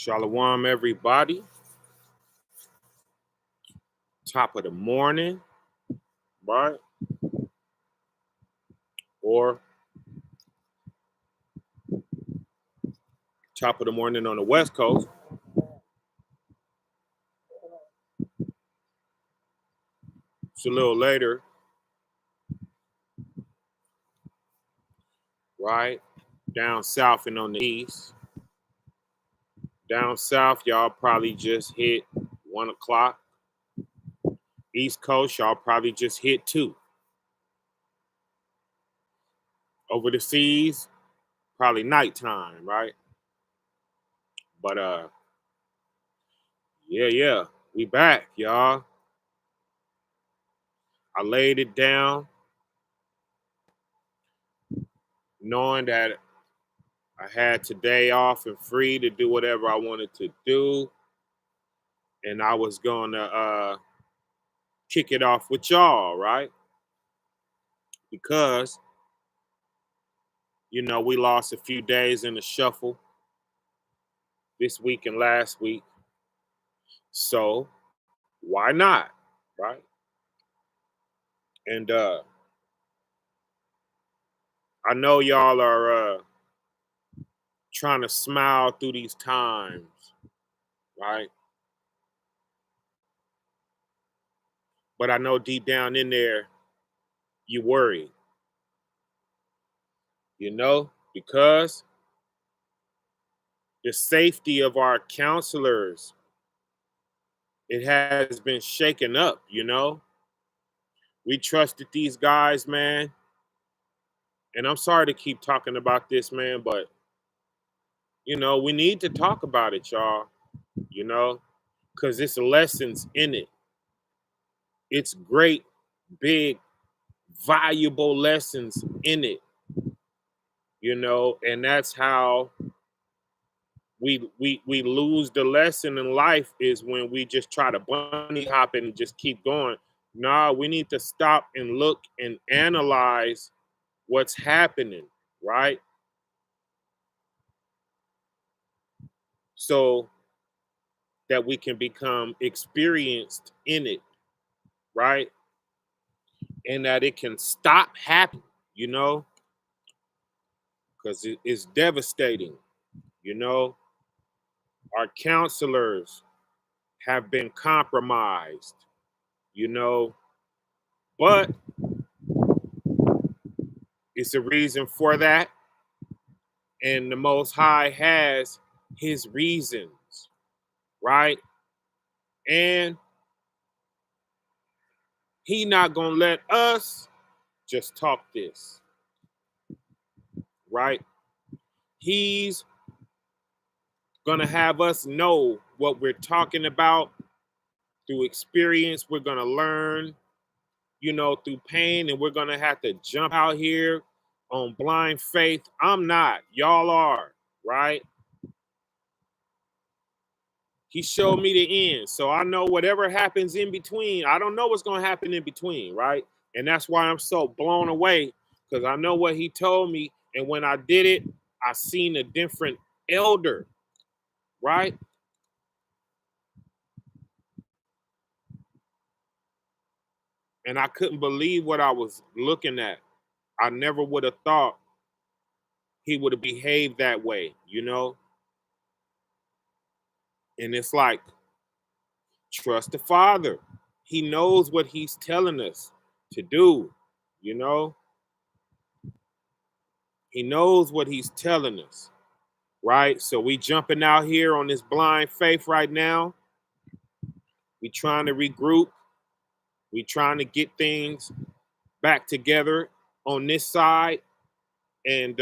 Shalom, everybody. Top of the morning, right? Or top of the morning on the West Coast. It's a little later, right? Down south and on the east. Down south, y'all probably just hit 1 o'clock. East Coast, y'all probably just hit 2. Over the seas, probably nighttime, right? But yeah, we back, y'all. I laid it down, knowing that I had today off and free to do whatever I wanted to do. And I was gonna kick it off with y'all, right? Because, we lost a few days in the shuffle this week and last week. So why not? Right? And I know y'all are trying to smile through these times, right? But I know deep down in there, you worry, because the safety of our counselors, it has been shaken up, We trusted these guys, man. And I'm sorry to keep talking about this, man, but, we need to talk about it, y'all, because it's lessons in it. It's great, big, valuable lessons in it, and that's how we lose the lesson in life is when we just try to bunny hop and just keep going. Nah, we need to stop and look and analyze what's happening, right? So that we can become experienced in it, right? And that it can stop happening, because it's devastating, Our counselors have been compromised, but it's a reason for that. And the Most High has his reasons, right? And he not gonna let us just talk this, right? He's gonna have us know what we're talking about through experience. We're gonna learn, through pain, and we're gonna have to jump out here on blind faith. I'm not, y'all are, right? He showed me the end. So I know whatever happens in between, I don't know what's going to happen in between, right? And that's why I'm so blown away, because I know what he told me. And when I did it, I seen a different elder, right? And I couldn't believe what I was looking at. I never would have thought he would have behaved that way, And it's like, trust the Father. He knows what he's telling us to do, He knows what he's telling us, right? So we jumping out here on this blind faith right now. We trying to regroup. We trying to get things back together on this side. And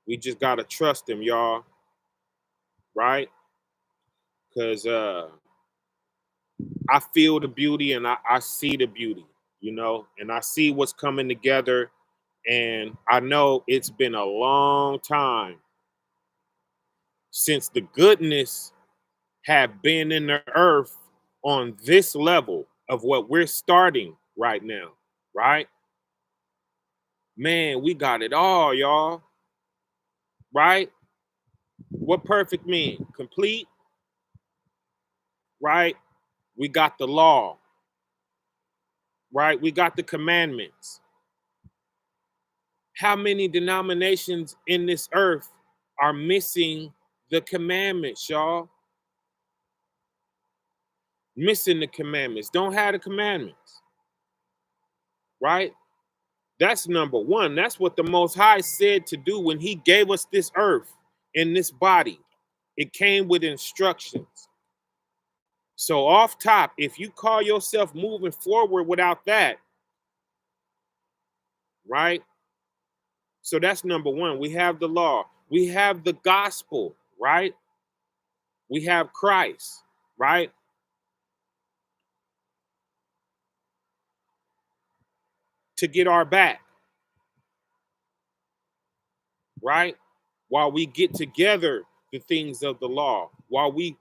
we just got to trust him, y'all, right? Because I feel the beauty and I see the beauty, and I see what's coming together. And I know it's been a long time since the goodness have been in the earth on this level of what we're starting right now, right? Man, we got it all, y'all, right? What perfect mean? Complete, right? We got the law, right? We got the commandments. How many denominations in this earth are missing the commandments, y'all? Missing the commandments, don't have the commandments, right? That's number one. That's what the Most High said to do when he gave us this earth and this body. It came with instructions. So off top, if you call yourself moving forward without that, right? So that's number one. We have the law. We have the gospel, right? We have Christ, right? To get our back, right? While we get together the things of the law, while we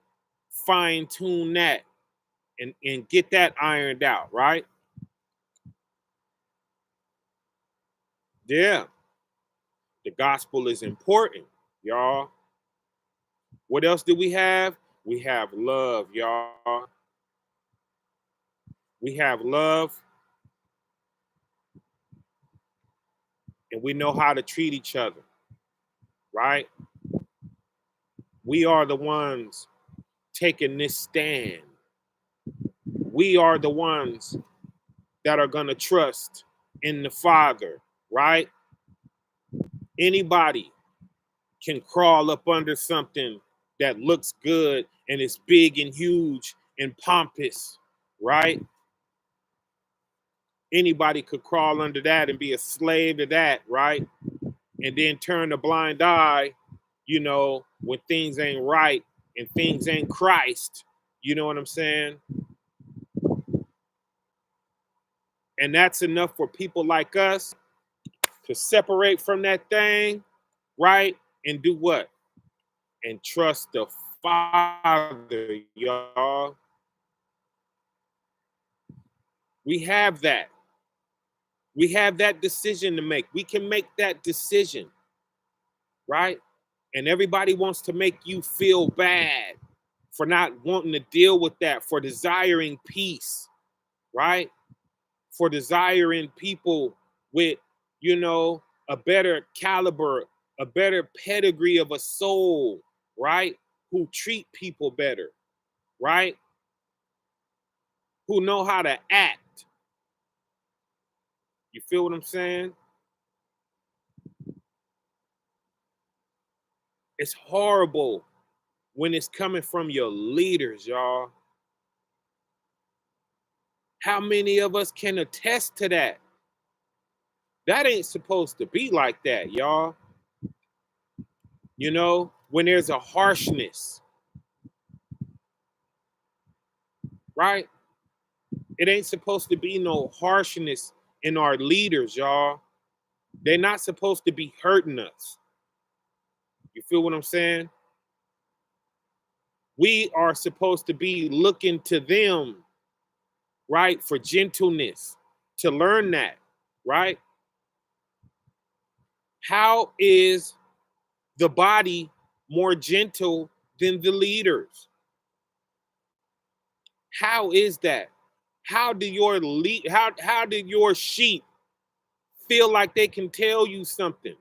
fine tune that and get that ironed out, right? Yeah, the gospel is important, y'all. What else do we have? We have love, y'all. We have love, and we know how to treat each other, right? We are the ones taking this stand. We are the ones that are going to trust in the Father, right? Anybody can crawl up under something that looks good and is big and huge and pompous, right? Anybody could crawl under that and be a slave to that, right? And then turn a blind eye, when things ain't right and things ain't Christ. You know what I'm saying? And that's enough for people like us to separate from that thing, right? And do what? And trust the Father, y'all. We have that. We have that decision to make. We can make that decision, right? And everybody wants to make you feel bad for not wanting to deal with that, for desiring peace, right? For desiring people with, a better caliber, a better pedigree of a soul, right? Who treat people better, right? Who know how to act. You feel what I'm saying? It's horrible when it's coming from your leaders, y'all. How many of us can attest to that? That ain't supposed to be like that, y'all. When there's a harshness, right? It ain't supposed to be no harshness in our leaders, y'all. They're not supposed to be hurting us. You feel what I'm saying? We are supposed to be looking to them, right, for gentleness, to learn that, right? How is the body more gentle than the leaders? How is that? How do how do your sheep feel like they can tell you something,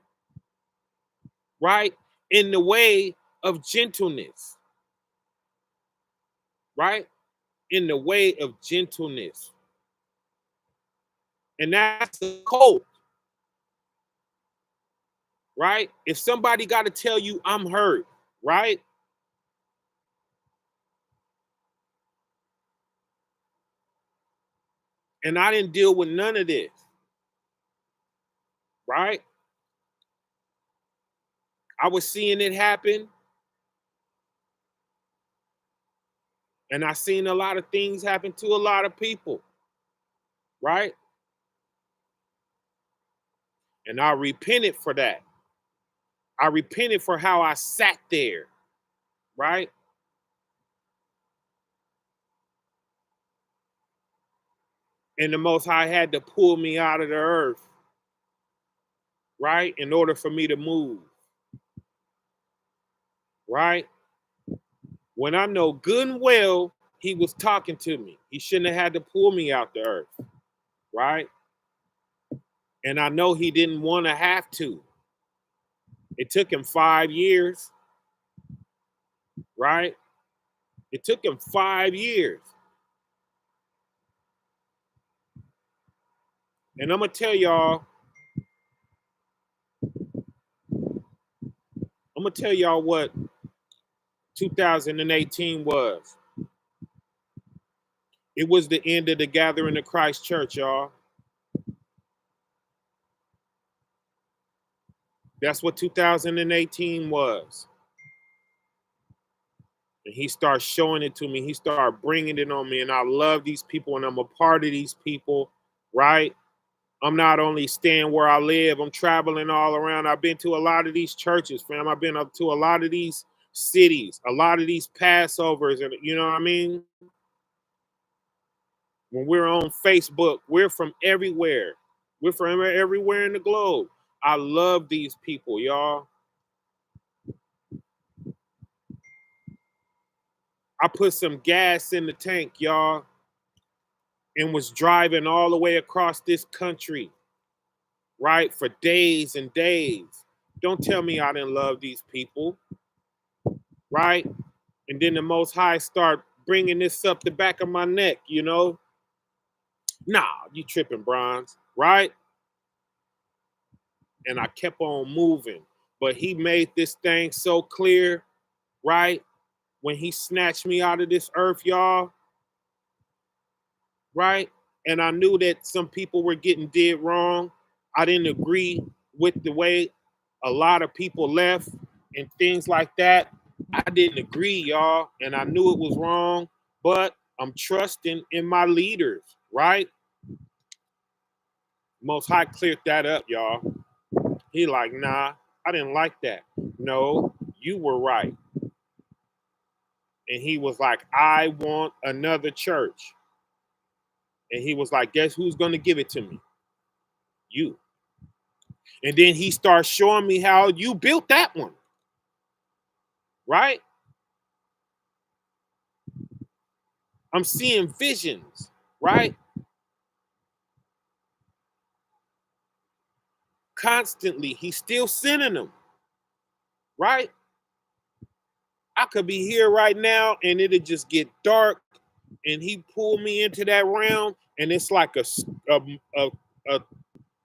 right? In the way of gentleness, right? In the way of gentleness. And that's the code, right? If somebody got to tell you I'm hurt, right? And I didn't deal with none of this, right? I was seeing it happen, and I seen a lot of things happen to a lot of people, right? And I repented for that. I repented for how I sat there, right? And the Most High had to pull me out of the earth, right? In order for me to move. right? When I know good and well he was talking to me. He shouldn't have had to pull me out the earth, right? And I know he didn't want to have to. It took him 5 years, right? It took him 5 years. And I'm gonna tell y'all, what 2018 was. It was the end of the gathering of Christ Church, y'all. That's what 2018 was. And he started showing it to me. He started bringing it on me. And I love these people and I'm a part of these people, right? I'm not only staying where I live, I'm traveling all around. I've been to a lot of these churches, fam. I've been up to a lot of these cities, a lot of these Passovers, and you know what I mean? When we're on Facebook, we're from everywhere. We're from everywhere in the globe. I love these people, y'all. I put some gas in the tank, y'all, and was driving all the way across this country, right, for days and days. Don't tell me I didn't love these people, right? And then the Most High start bringing this up the back of my neck, you know? Nah, you tripping, Bronze, right? And I kept on moving. But he made this thing so clear, right? When he snatched me out of this earth, y'all, right? And I knew that some people were getting did wrong. I didn't agree with the way a lot of people left and things like that. I didn't agree, y'all, and I knew it was wrong, but I'm trusting in my leaders, right? Most High cleared that up, y'all. He like, nah, I didn't like that. No, you were right. And he was like, I want another church. And he was like, guess who's going to give it to me? You. And then he starts showing me how you built that one, right? I'm seeing visions, right? Constantly. He's still sending them, right? I could be here right now and it'll just get dark and he pulled me into that realm and it's like a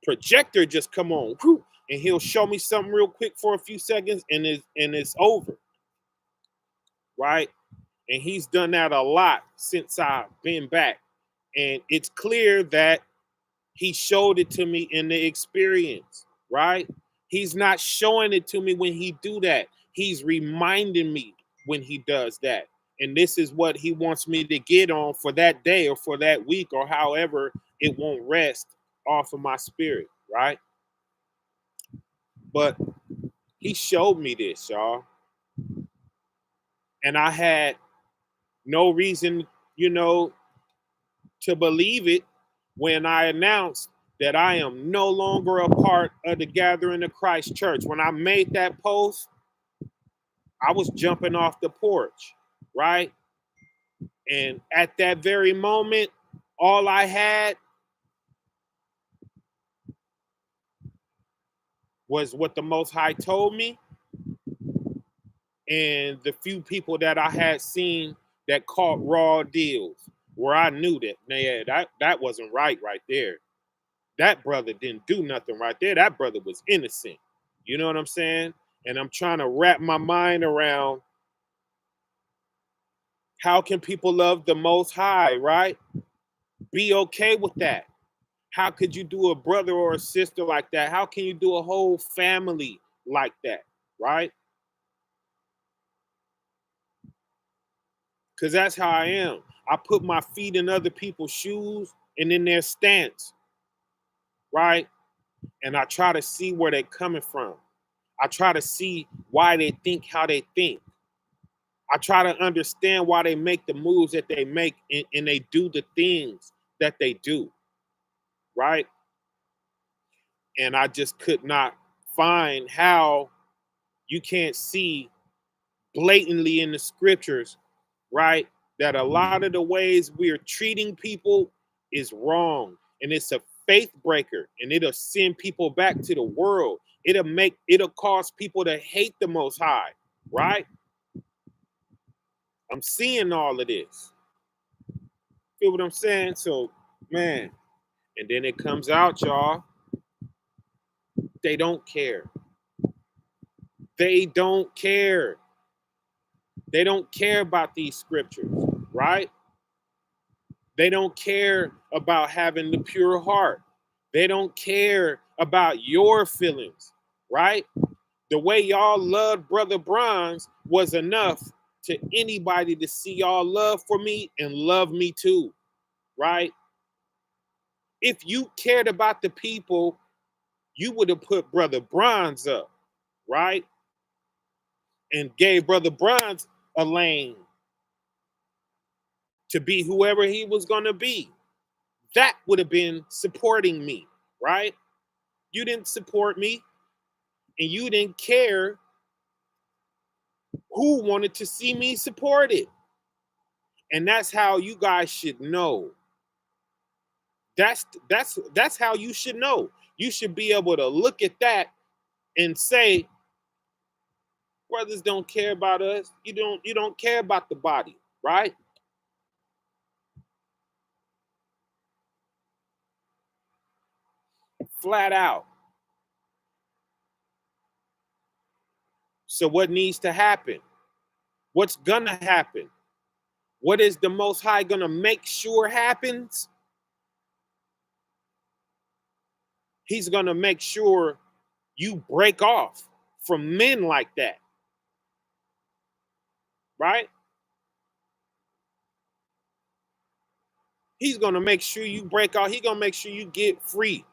projector just come on whew, and he'll show me something real quick for a few seconds and it's over, right? And he's done that a lot since I've been back. And it's clear that he showed it to me in the experience, right? He's not showing it to me when he do that. He's reminding me when he does that. And this is what he wants me to get on for that day or for that week or however it won't rest off of my spirit, right? But he showed me this, y'all. And I had no reason, you know, to believe it when I announced that I am no longer a part of the Gathering of Christ Church. When I made that post, I was jumping off the porch, right? And at that very moment, all I had was what the Most High told me and the few people that I had seen that caught raw deals where I knew that, yeah, that wasn't right there. That brother didn't do nothing right there. That brother was innocent. You know what I'm saying? And I'm trying to wrap my mind around how can people love the Most High, right? Be okay with that. How could you do a brother or a sister like that? How can you do a whole family like that, right? Because that's how I am. I put my feet in other people's shoes and in their stance, right? And I try to see where they're coming from. I try to see why they think how they think. I try to understand why they make the moves that they make and they do the things that they do, right? And I just could not find how you can't see blatantly in the scriptures, right? That a lot of the ways we're treating people is wrong. And it's a faith breaker, and it'll send people back to the world. It'll cause people to hate the Most High, right? I'm seeing all of this. Feel what I'm saying? So, man, and then it comes out, y'all. They don't care. They don't care. They don't care about these scriptures, right? They don't care about having the pure heart. They don't care about your feelings, right? The way y'all loved Brother Bronze was enough to anybody to see y'all love for me and love me too, right? If you cared about the people, you would have put Brother Bronze up, right? And gave Brother Bronze a lane to be whoever he was going to be. That would have been supporting me, right? You didn't support me, and you didn't care who wanted to see me supported. And that's how you guys should know. That's how you should know. You should be able to look at that and say, brothers don't care about us. You don't care about the body, right? Flat out. So what needs to happen? What's gonna happen? What is the Most High gonna make sure happens? He's gonna make sure you break off from men like that, right? He's gonna make sure you break off. He's gonna make sure you get free.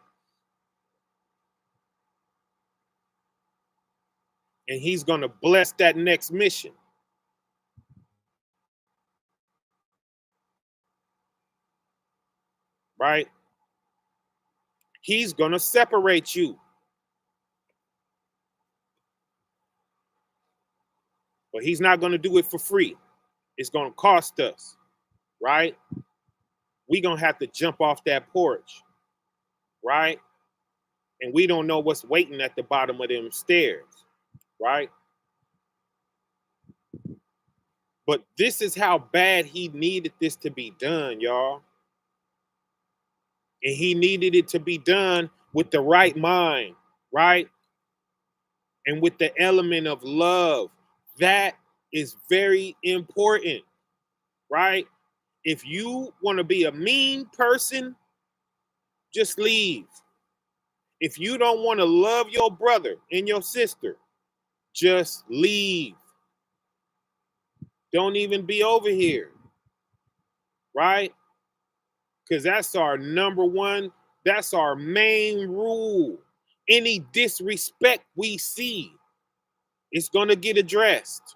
And he's gonna bless that next mission. Right? He's gonna separate you. But he's not gonna do it for free. It's gonna cost us, right? We're gonna have to jump off that porch, right? And we don't know what's waiting at the bottom of them stairs, right? But this is how bad he needed this to be done, y'all. And he needed it to be done with the right mind, right? And with the element of love. That is very important, right? If you want to be a mean person, just leave. If you don't want to love your brother and your sister, just leave. Don't even be over here, right? Because that's our number one, that's our main rule. Any disrespect we see, it's going to get addressed,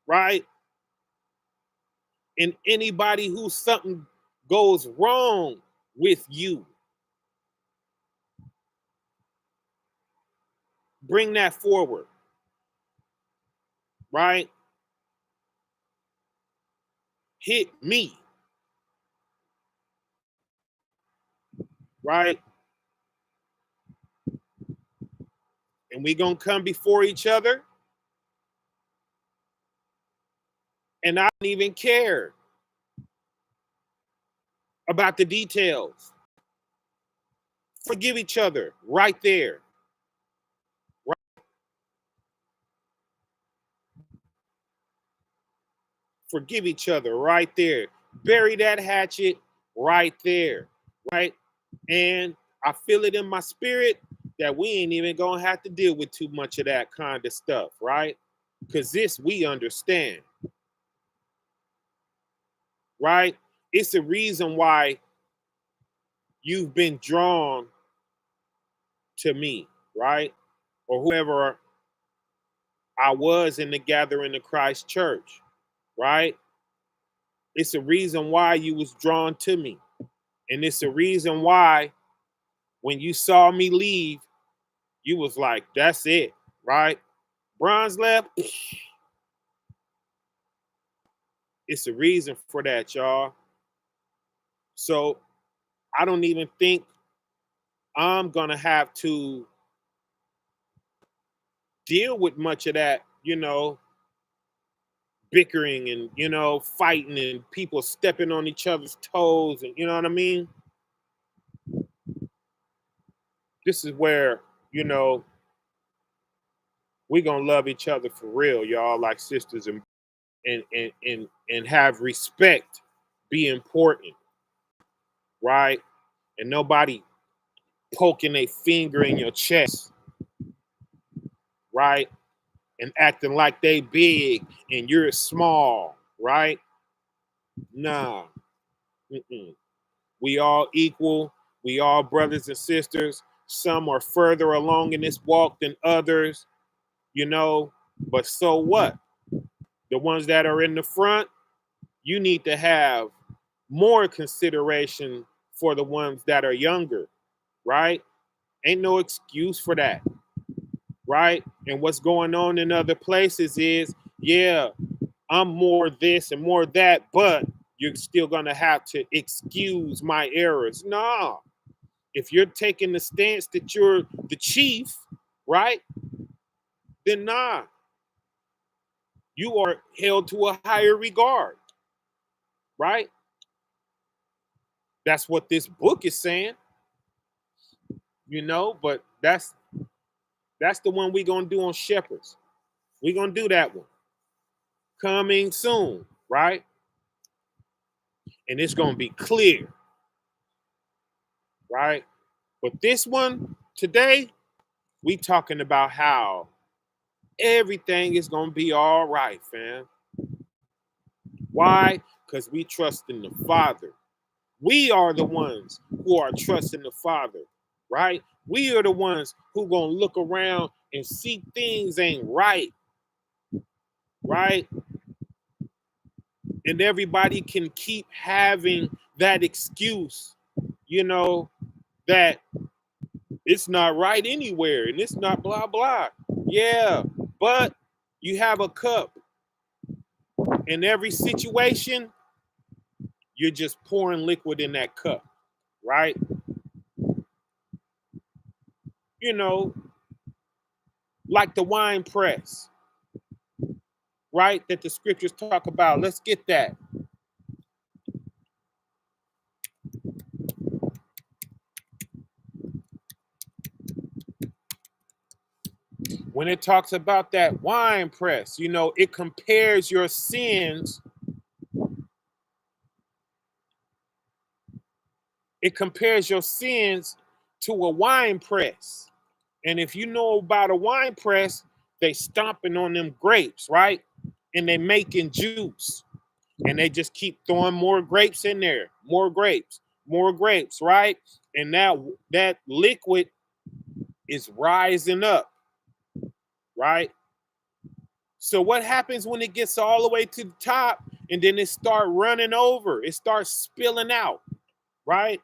right? And anybody who something goes wrong with you, bring that forward, right? Hit me, right? And we gonna come before each other, and I don't even care about the details. Forgive each other right there. Right? Forgive each other right there. Bury that hatchet right there, right? And I feel it in my spirit that we ain't even gonna have to deal with too much of that kind of stuff, right? Because this we understand, right? It's the reason why you've been drawn to me, right? Or whoever I was in the gathering of Christ Church, right? It's a reason why you was drawn to me. And it's a reason why when you saw me leave, you was like, that's it, right? Bronze left, It's a reason for that, y'all. So I don't even think I'm gonna have to deal with much of that, bickering and fighting and people stepping on each other's toes, and you know what I mean. This is where we're gonna love each other for real, y'all, like sisters, and have respect be important, right? And nobody poking a finger in your chest, right? And acting like they big and you're small, right? Nah. Mm-mm. We all equal. We all brothers and sisters. Some are further along in this walk than others, but so what? The ones that are in the front, you need to have more consideration for the ones that are younger, right? Ain't no excuse for that, right? And what's going on in other places is, yeah, I'm more this and more that, but you're still gonna have to excuse my errors. No, if you're taking the stance that you're the chief, right? Then nah, you are held to a higher regard, right? That's what this book is saying, but that's the one we're gonna do on shepherds. We're gonna do that one. Coming soon, right? And it's gonna be clear, right? But this one today, we talking about how everything is gonna be all right, fam. Why? Because we trust in the Father. We are the ones who are trusting the Father, right? We are the ones who gonna look around and see things ain't right, right? And everybody can keep having that excuse, that it's not right anywhere and it's not blah blah. Yeah, but you have a cup. In every situation, you're just pouring liquid in that cup, right? You know, like the wine press, right? That the scriptures talk about. Let's get that. When it talks about that wine press, it compares your sins. It compares your sins to a wine press. And if you know about a wine press, they stomping on them grapes, right? And they making juice. And they just keep throwing more grapes in there, more grapes, right? And now that liquid is rising up, right? So what happens when it gets all the way to the top and then it start running over? It starts spilling out, right?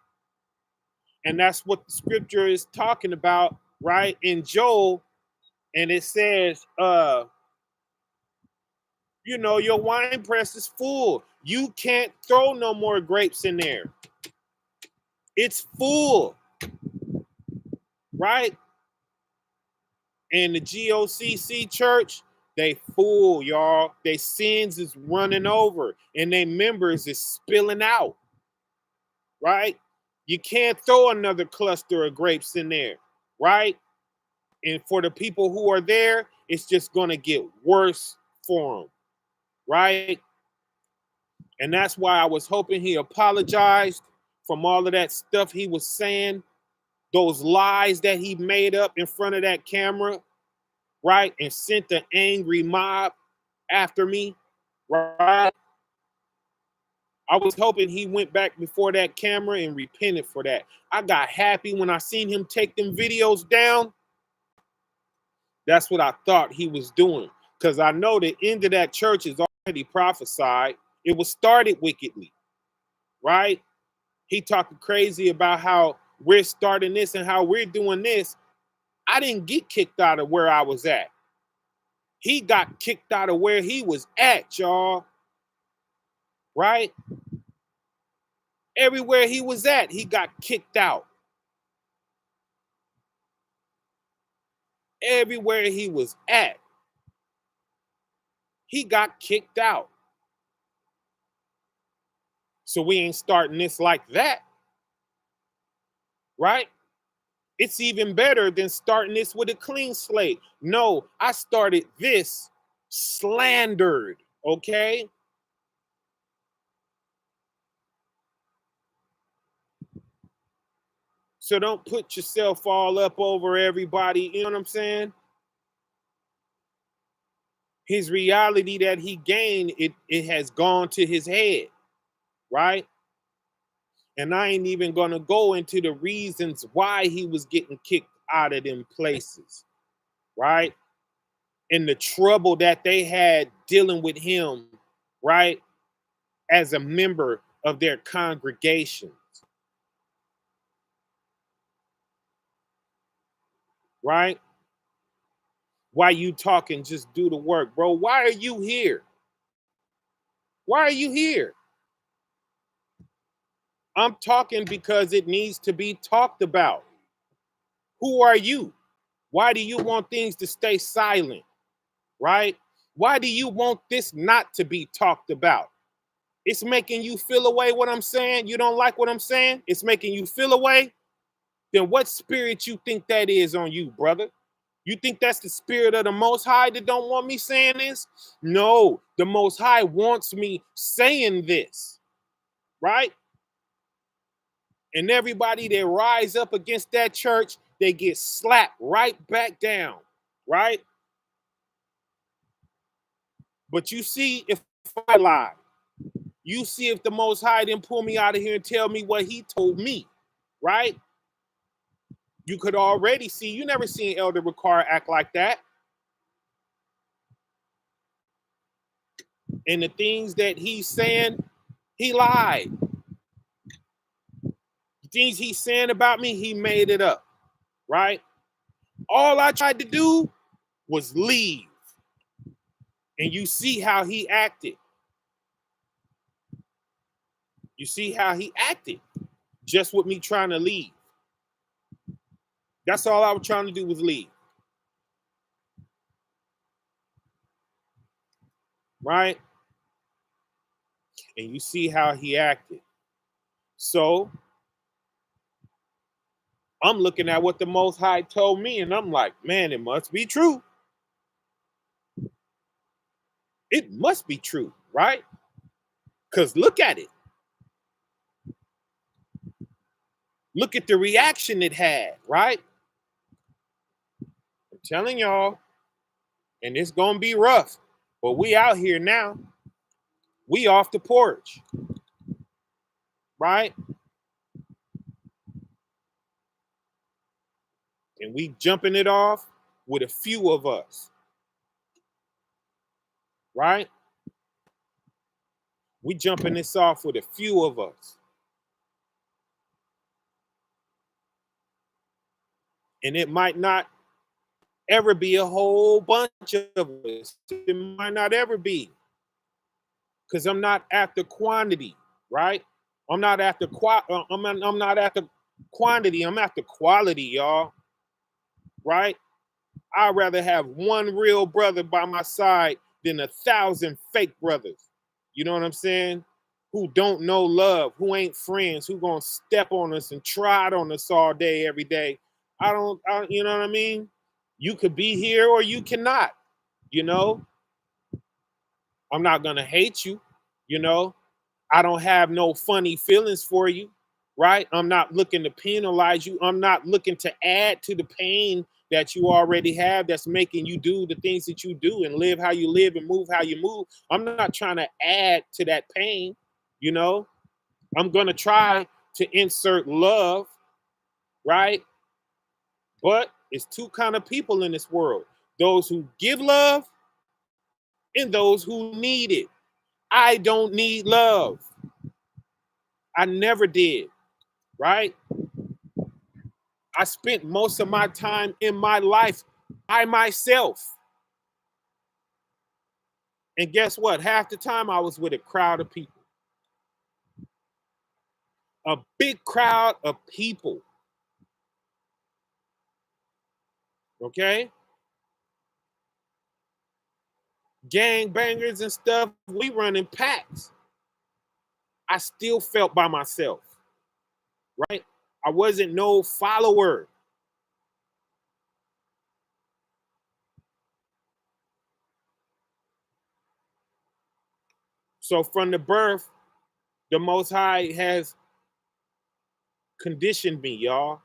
And that's what the scripture is talking about, right? In Joel, and it says, your wine press is full. You can't throw no more grapes in there. It's full, right? And the GOCC church, they full, y'all. They sins is running over and they members is spilling out, right? You can't throw another cluster of grapes in there, right? And for the people who are there, it's just going to get worse for them, right? And that's why I was hoping he apologized from all of that stuff he was saying, those lies that he made up in front of that camera, right? And sent the angry mob after me, right? I was hoping he went back before that camera and repented for that. I got happy when I seen him take them videos down. That's what I thought he was doing. Because I know the end of that church is already prophesied. It was started wickedly, right? He talking crazy about how we're starting this and how we're doing this. I didn't get kicked out of where I was at. He got kicked out of where he was at, y'all. right? Everywhere he was at, he got kicked out. Everywhere he was at, he got kicked out. So we ain't starting this like that, right? It's even better than starting this with a clean slate. No, I started this slandered, okay? So don't put yourself all up over everybody, you know what I'm saying? His reality that he gained, it has gone to his head, right? And I ain't even gonna go into the reasons why he was getting kicked out of them places, right? And the trouble that they had dealing with him, right? As a member of their congregations, right? Why you talking? Just do the work, bro. Why are you here? Why are you here? I'm talking because it needs to be talked about. Who are you? Why do you want things to stay silent? Right? Why do you want this not to be talked about? It's making you feel away what I'm saying. You don't like what I'm saying? It's making you feel away. Then what spirit you think that is on you, brother? You think that's the spirit of the Most High that don't want me saying this? No, the Most High wants me saying this, right? And everybody that rise up against that church, they get slapped right back down, right? But you see, if I lie, you see if the Most High didn't pull me out of here and tell me what he told me, right? You could already see, you never seen Elder Ricard act like that. And the things that he's saying, he lied. The things he's saying about me, he made it up, right? All I tried to do was leave. And you see how he acted. You see how he acted just with me trying to leave. That's all I was trying to do was leave. Right? And you see how he acted. So I'm looking at what the Most High told me, and I'm like, man, it must be true. It must be true, right? Because look at it. Look at the reaction it had, right? I'm telling y'all, and it's going to be rough, but we out here now. We off the porch, right? And we jumping it off with a few of us, right? We jumping this off with a few of us. And it might not ever be a whole bunch of us. It might not ever be. Because I'm not after quantity, right? I'm not after I'm not after quantity. I'm after quality, y'all. Right? I'd rather have one real brother by my side than 1,000 fake brothers. You know what I'm saying? Who don't know love, who ain't friends, who gonna step on us and trot on us all day, every day. You know what I mean? You could be here or you cannot, you know? I'm not gonna hate you, you know? I don't have no funny feelings for you, right? I'm not looking to penalize you. I'm not looking to add to the pain that you already have that's making you do the things that you do and live how you live and move how you move. I'm not trying to add to that pain, you know? I'm going to try to insert love, right? But it's two kind of people in this world. Those who give love and those who need it. I don't need love. I never did, right? I spent most of my time in my life by myself. And guess what? Half the time I was with a crowd of people. A big crowd of people. Okay? Gang bangers and stuff, we running packs. I still felt by myself, right? I wasn't no follower. So from the birth, the Most High has conditioned me, y'all,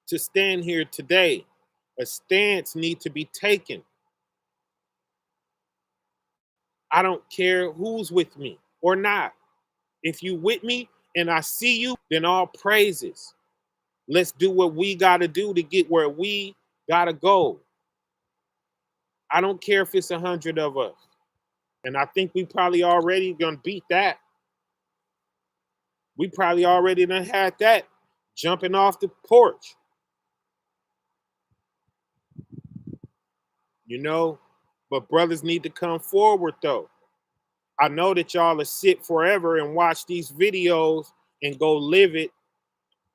to stand here today. A stance need to be taken. I don't care who's with me or not. If you with me and I see you, then all praises. Let's do what we got to do to get where we got to go. I don't care if it's 100 of us. And I think we probably already gonna beat that. We probably already done had that jumping off the porch, you know? But brothers need to come forward though. I know that y'all will sit forever and watch these videos and go live it,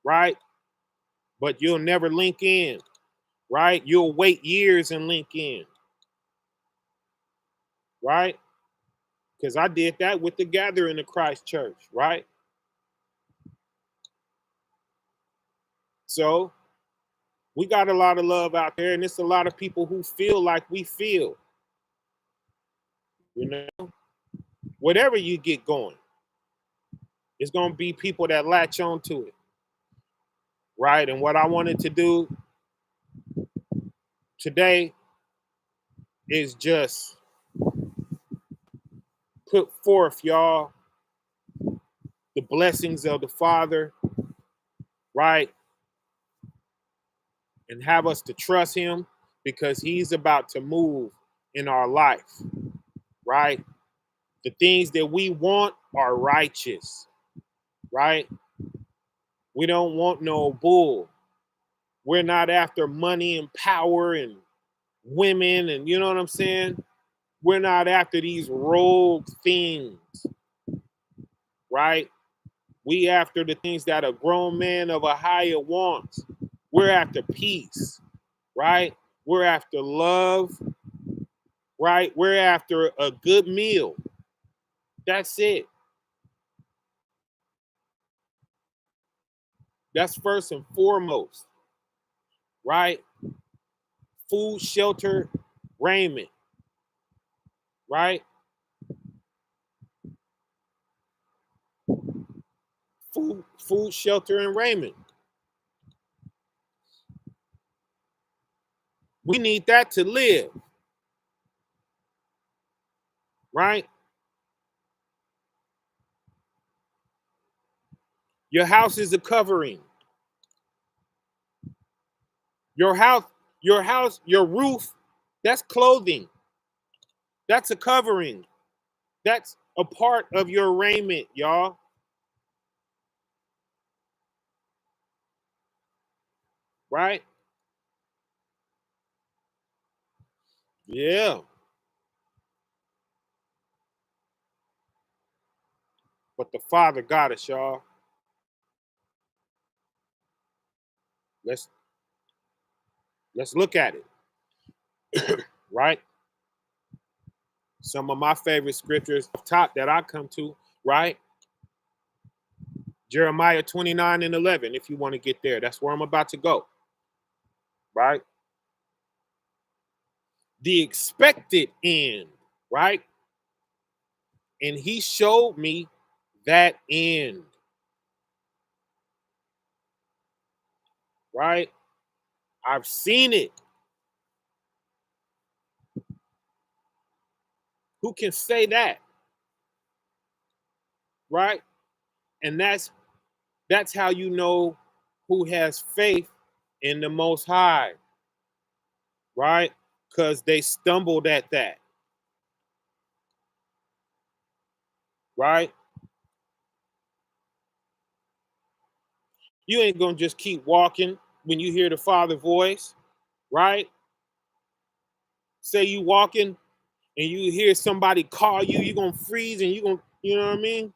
right? But you'll never link in, right? You'll wait years and link in, right? Because I did that with the gathering of Christ Church, right? So we got a lot of love out there, and it's a lot of people who feel like we feel, you know? Whatever you get going, it's going to be people that latch on to it, right? And what I wanted to do today is just put forth, y'all, the blessings of the Father, right? And have us to trust him because he's about to move in our life, right? The things that we want are righteous, right? We don't want no bull. We're not after money and power and women and you know what I'm saying? We're not after these rogue things, right? We after the things that a grown man of a higher wants. We're after peace, right? We're after love, right? We're after a good meal. That's it. That's first and foremost, right? Food, shelter, raiment, right? Food, shelter, and raiment. We need that to live, right? Your house is a covering. Your house, your roof, that's clothing. That's a covering. That's a part of your raiment, y'all. Right? Yeah. But the Father got us, y'all. Let's let's look at it. Right? Some of my favorite scriptures up top that I come to, right? Jeremiah 29 and 11, if you want to get there. That's where I'm about to go. Right? The expected end, right? And he showed me that end, right? I've seen it. Who can say that? Right? And that's how you know who has faith in the Most High, right? Because they stumbled at that, right? You ain't gonna just keep walking when you hear the Father voice, right? Say you walking and you hear somebody call you, you're gonna freeze and you gonna, you know what I mean?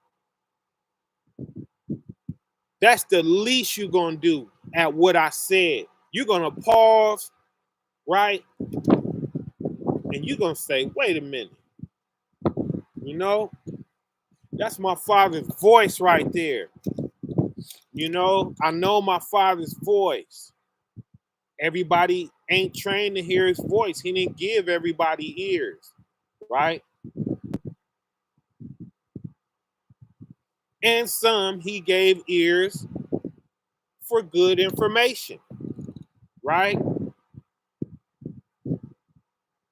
That's the least you're going to do at what I said. You're going to pause, right? And you're going to say, wait a minute. You know, that's my father's voice right there. You know, I know my father's voice. Everybody ain't trained to hear his voice. He didn't give everybody ears, right? And some he gave ears for good information, right?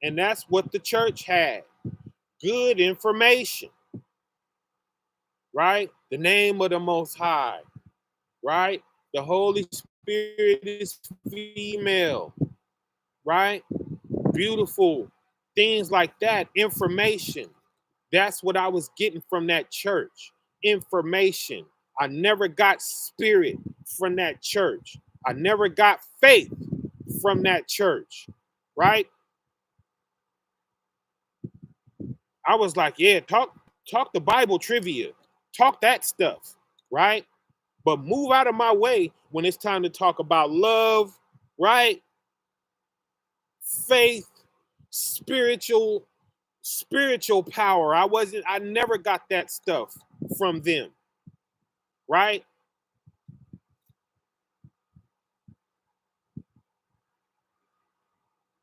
And that's what the church had. Good information, right? The name of the Most High, right? The Holy Spirit is female, right? Beautiful things like that. Information. That's what I was getting from that church. Information. I never got spirit from that church. I never got faith from that church, right? I was like, yeah, talk the Bible trivia, talk that stuff, right? But move out of my way when it's time to talk about love, right? Faith, spiritual power. I never got that stuff from them, right?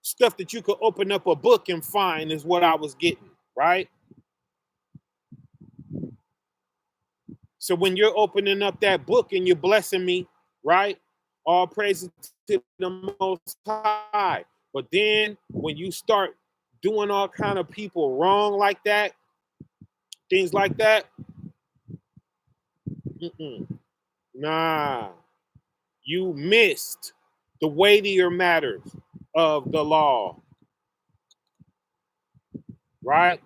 Stuff that you could open up a book and find is what I was getting, right? So when you're opening up that book and you're blessing me, right? All praises to the Most High. But then when you start doing all kind of people wrong like that, things like that, nah, you missed the weightier matters of the law, right?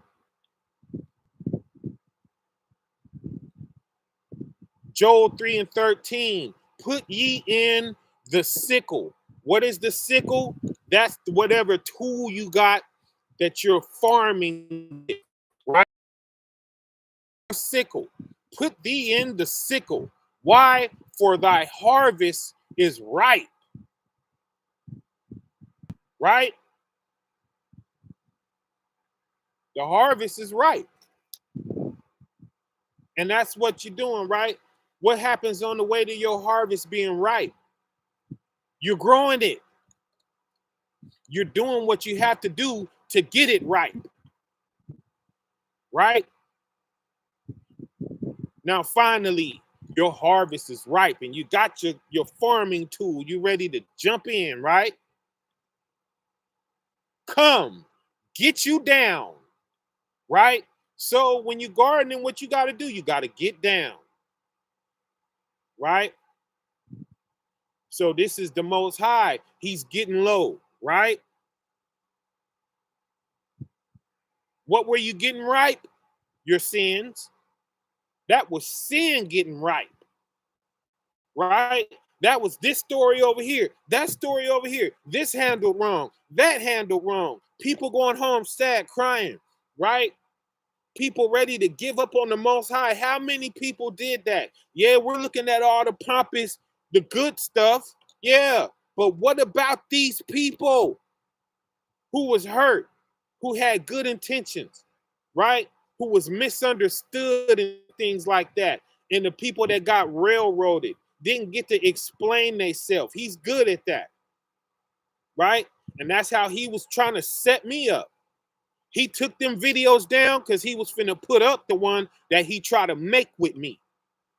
Joel 3:13, put ye in the sickle. What is the sickle? That's whatever tool you got that you're farming, right? Sickle. Put thee in the sickle. Why? For thy harvest is ripe, right? The harvest is ripe. And that's what you're doing, right? What happens on the way to your harvest being ripe? You're growing it. You're doing what you have to do to get it ripe, right? Now, finally, your harvest is ripe and you got your farming tool. You ready to jump in, right? Come, get you down, right? So when you gardening, what you got to do, you got to get down, right? So this is the Most High. He's getting low, right? What were you getting ripe? Your sins. That was sin getting ripe, right? That was this story over here, that story over here, this handled wrong, that handled wrong. People going home sad, crying, right? People ready to give up on the Most High. How many people did that? Yeah, we're looking at all the pompous, the good stuff. Yeah, but what about these people who was hurt, who had good intentions, right? Who was misunderstood and things like that. And the people that got railroaded didn't get to explain themselves. He's good at that, right? And that's how he was trying to set me up. He took them videos down because he was finna put up the one that he tried to make with me.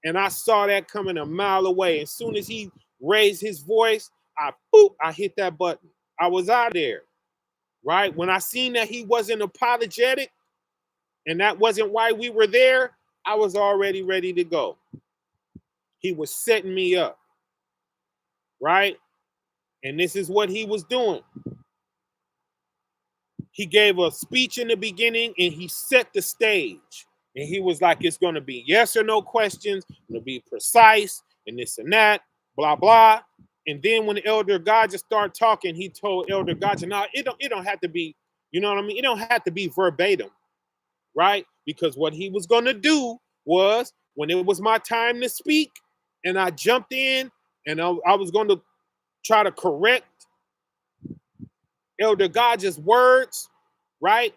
And I saw that coming a mile away. As soon as he raised his voice, I hit that button. I was out there, right? When I seen that he wasn't apologetic and that wasn't why we were there, I was already ready to go. He was setting me up, right? And this is what he was doing. He gave a speech in the beginning and he set the stage. And he was like, it's going to be yes or no questions. It's going to be precise and this and that, blah, blah. And then when Elder Gadja started talking, he told Elder Gadja, no, it don't have to be, you know what I mean? It don't have to be verbatim, right? Because what he was going to do was when it was my time to speak, and I jumped in, and I was going to try to correct Elder God's words, right?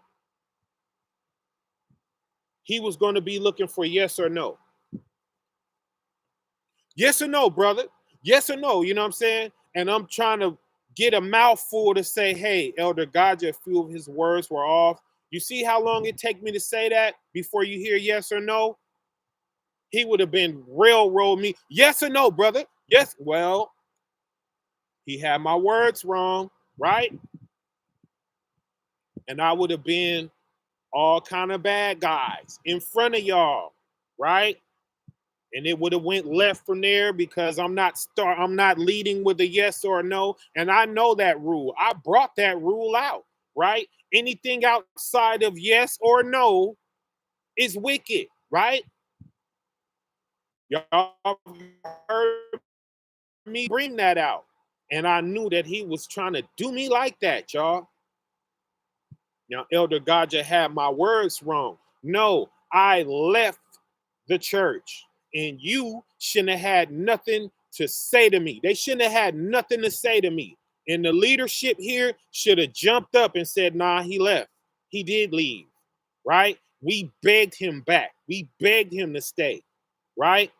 He was going to be looking for yes or no. Yes or no, brother? Yes or no? You know what I'm saying? And I'm trying to get a mouthful to say, hey, Elder God, a few of his words were off. You see how long it take me to say that before you hear yes or no? He would have been railroad me. Yes or no, brother? Yes. Well, he had my words wrong, right? And I would have been all kind of bad guys in front of y'all, right? And it would have went left from there because I'm not leading with a yes or a no. And I know that rule. I brought that rule out, right? Anything outside of yes or no is wicked, right? Y'all heard me bring that out. And I knew that he was trying to do me like that, y'all. Now, Elder Gaja had my words wrong. No, I left the church, and you shouldn't have had nothing to say to me. They shouldn't have had nothing to say to me. And the leadership here should have jumped up and said, nah, he left. He did leave, right? We begged him back. We begged him to stay, right?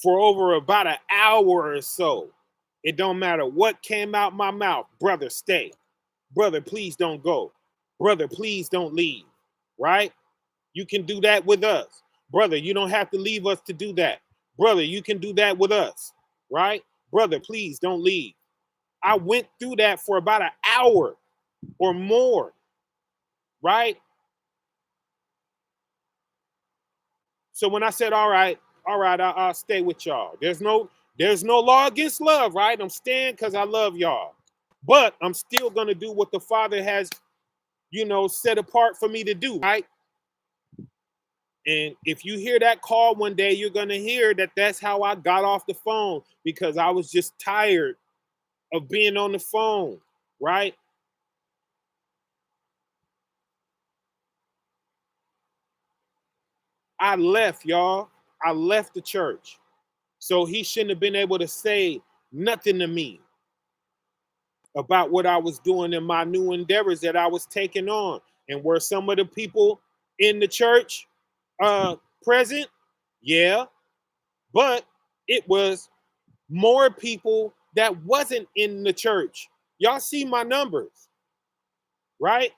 For over about an hour or so. It don't matter what came out my mouth. Brother, stay. Brother, please don't go. Brother, please don't leave, right? You can do that with us. Brother, you don't have to leave us to do that. Brother, you can do that with us, right? Brother, please don't leave. I went through that for about an hour or more, right? So when I said, all right, I'll stay with y'all. There's no law against love, right? I'm staying because I love y'all. But I'm still going to do what the Father has, set apart for me to do, right? And if you hear that call one day, you're going to hear that that's how I got off the phone, because I was just tired of being on the phone, right? I left, y'all. I left the church. So he shouldn't have been able to say nothing to me about what I was doing in my new endeavors that I was taking on. And were some of the people in the church present? Yeah. But it was more people that wasn't in the church. Y'all see my numbers, right?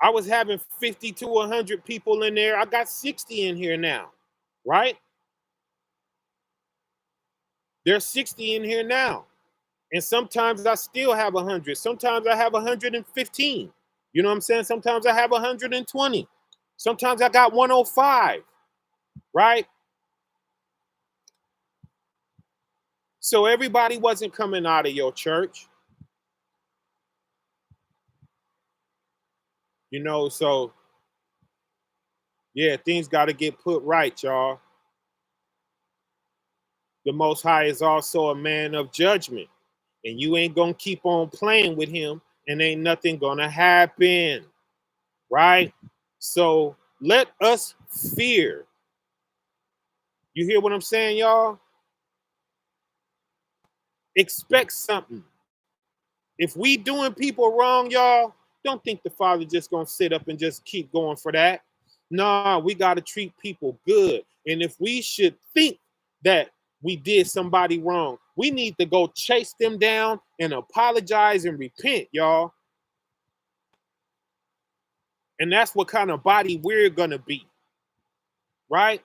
I was having 50 to 100 people in there. I got 60 in here now, right? There's 60 in here now. And sometimes I still have 100. Sometimes I have 115. You know what I'm saying? Sometimes I have 120. Sometimes I got 105, right? So everybody wasn't coming out of your church. So yeah, things got to get put right, y'all. The Most High is also a man of judgment, and you ain't gonna keep on playing with him, and ain't nothing gonna happen, right? So let us fear. You hear what I'm saying, y'all? Expect something. If we doing people wrong, y'all, don't think the Father just gonna sit up and just keep going for that. Nah, we gotta treat people good. And if we should think that we did somebody wrong, we need to go chase them down and apologize and repent, y'all. And that's what kind of body we're gonna be, right?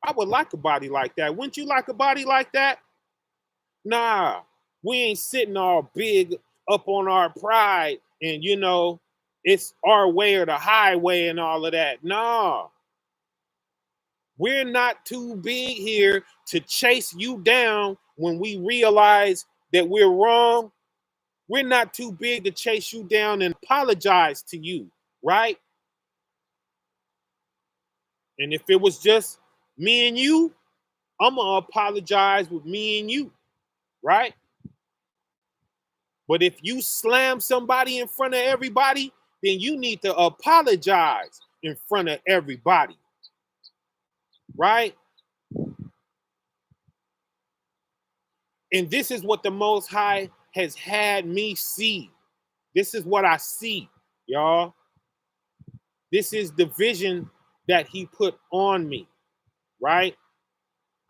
I would like a body like that. Wouldn't you like a body like that? Nah, we ain't sitting all big up on our pride and it's our way or the highway and all of that. Nah, we're not too big here to chase you down when we realize that we're wrong. We're not too big to chase you down and apologize to you, right? And if it was just me and you, I'm gonna apologize with me and you, right? But if you slam somebody in front of everybody, then you need to apologize in front of everybody, right? And this is what the Most High has had me see. This is what I see, y'all. This is the vision that he put on me, right?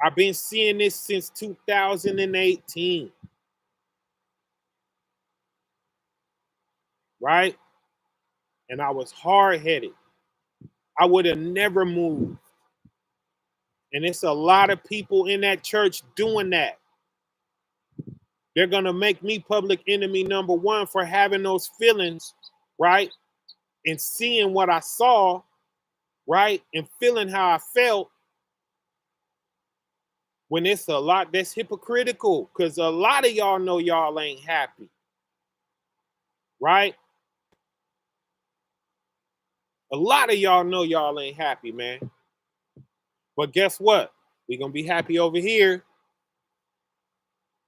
I've been seeing this since 2018, right? And I was hard-headed. I would have never moved. And it's a lot of people in that church doing that. They're going to make me public enemy number one for having those feelings, right? And seeing what I saw, right? And feeling how I felt, when it's a lot that's hypocritical, because a lot of y'all know y'all ain't happy, right? A lot of y'all know y'all ain't happy, man. But guess what? We're going to be happy over here.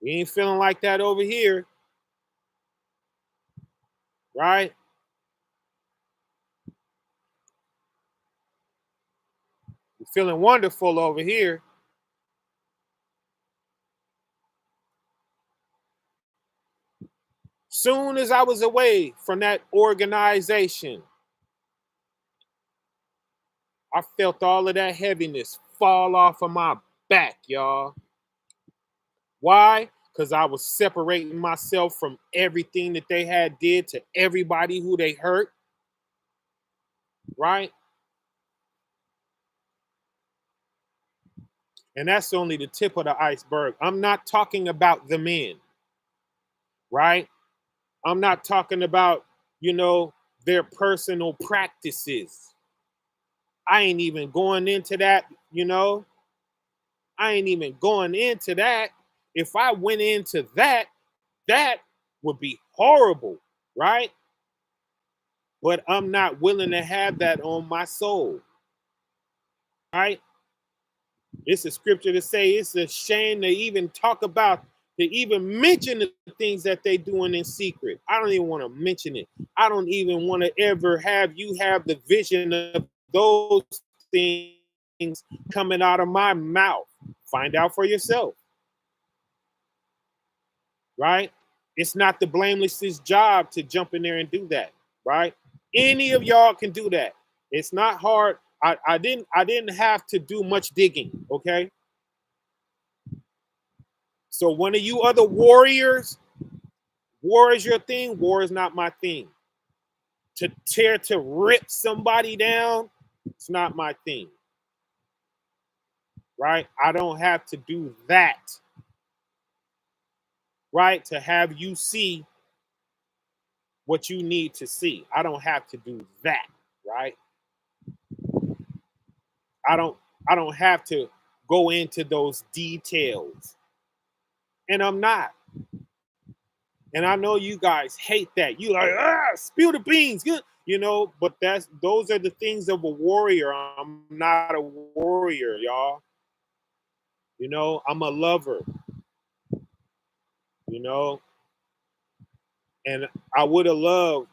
We ain't feeling like that over here, right? We're feeling wonderful over here. Soon as I was away from that organization, I felt all of that heaviness fall off of my back, y'all. Why? Because I was separating myself from everything that they had did to everybody who they hurt, right? And that's only the tip of the iceberg. I'm not talking about the men, right? I'm not talking about, their personal practices. I ain't even going into that, I ain't even going into that. If I went into that, that would be horrible, right? But I'm not willing to have that on my soul, right? It's a scripture to say it's a shame to even talk about, to even mention the things that they doing in secret. I don't even want to mention it. I don't even want to ever have you have the vision of those things coming out of my mouth. Find out for yourself, right? It's not the blameless's job to jump in there and do that, right? Any of y'all can do that. It's not hard. I didn't have to do much digging, okay? So one of you other warriors, war is your thing, war is not my thing. To rip somebody down, it's not my thing. Right? I don't have to do that. Right? To have you see what you need to see. I don't have to do that, right? I don't have to go into those details. And I'm not. And I know you guys hate that. You like, spill the beans, good, but those are the things of a warrior. I'm not a warrior, y'all. I'm a lover, and I would have loved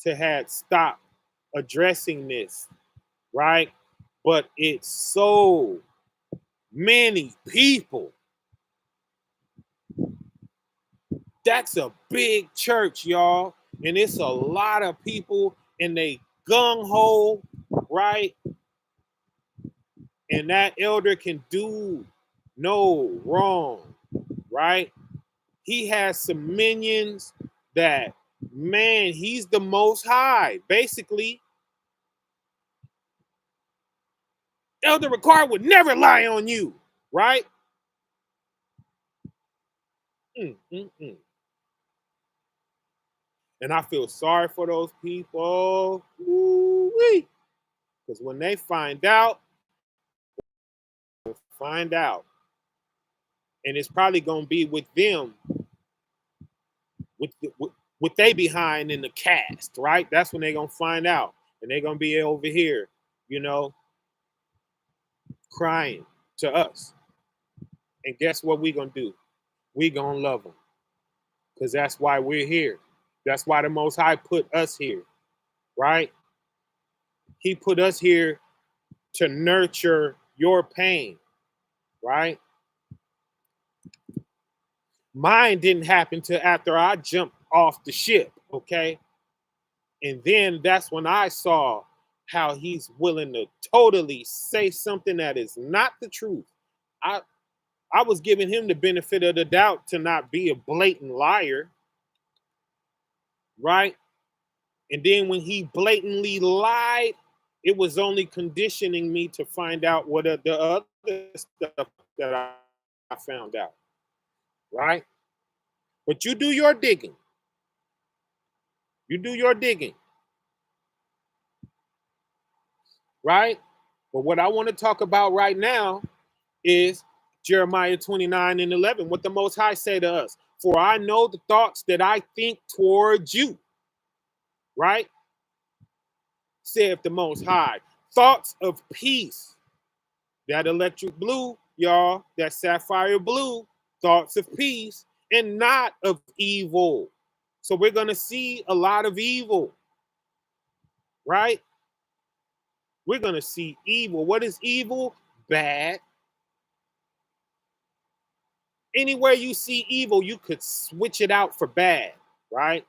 to have stopped addressing this, right? But it's so many people. That's a big church, y'all. And it's a lot of people and they gung-ho, right? And that elder can do no wrong, right? He has some minions that, man, he's the most high. Basically, Elder Ricard would never lie on you, right? Mm-mm-mm. And I feel sorry for those people. Because when they find out, and it's probably going to be with them, with they behind in the cast, right? That's when they're going to find out. And they're going to be over here, crying to us. And guess what we're going to do? We're going to love them. Because that's why we're here. That's why the Most High put us here, right? He put us here to nurture your pain, right? Mine didn't happen till after I jumped off the ship, okay? And then that's when I saw how he's willing to totally say something that is not the truth. I I was giving him the benefit of the doubt to not be a blatant liar, right? And then when he blatantly lied, it was only conditioning me to find out what the other stuff that I found out, right? But you do your digging. You do your digging, right? But what I want to talk about right now is Jeremiah 29:11. What the Most High say to us: "For I know the thoughts that I think towards you," right? Saith the Most High. Thoughts of peace. That electric blue, y'all, that sapphire blue, thoughts of peace and not of evil. So we're going to see a lot of evil, right? We're going to see evil. What is evil? Bad. Anywhere you see evil, you could switch it out for bad, right?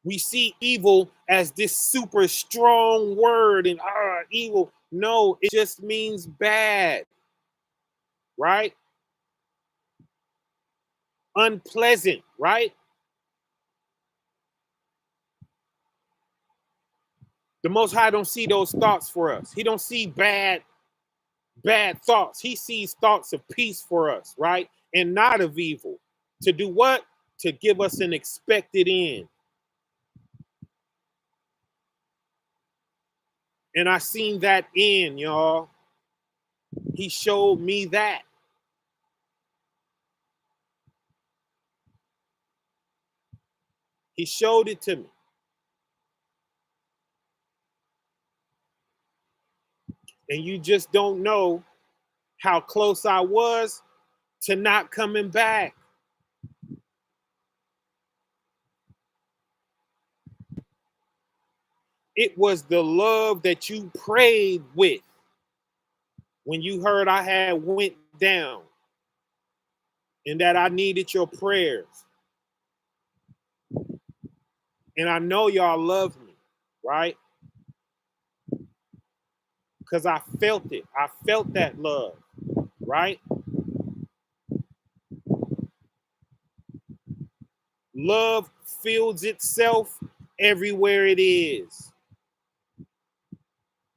We see evil as this super strong word and evil. No, it just means bad, right? Unpleasant, right? The Most High don't see those thoughts for us. He don't see bad thoughts. He sees thoughts of peace for us, right? And not of evil. To do what? To give us an expected end. And I seen that end, y'all. He showed me that. He showed it to me. And you just don't know how close I was to not coming back. It was the love that you prayed with when you heard I had went down and that I needed your prayers. And I know y'all love me, right? Because I felt it. I felt that love, right? Love feels itself everywhere it is.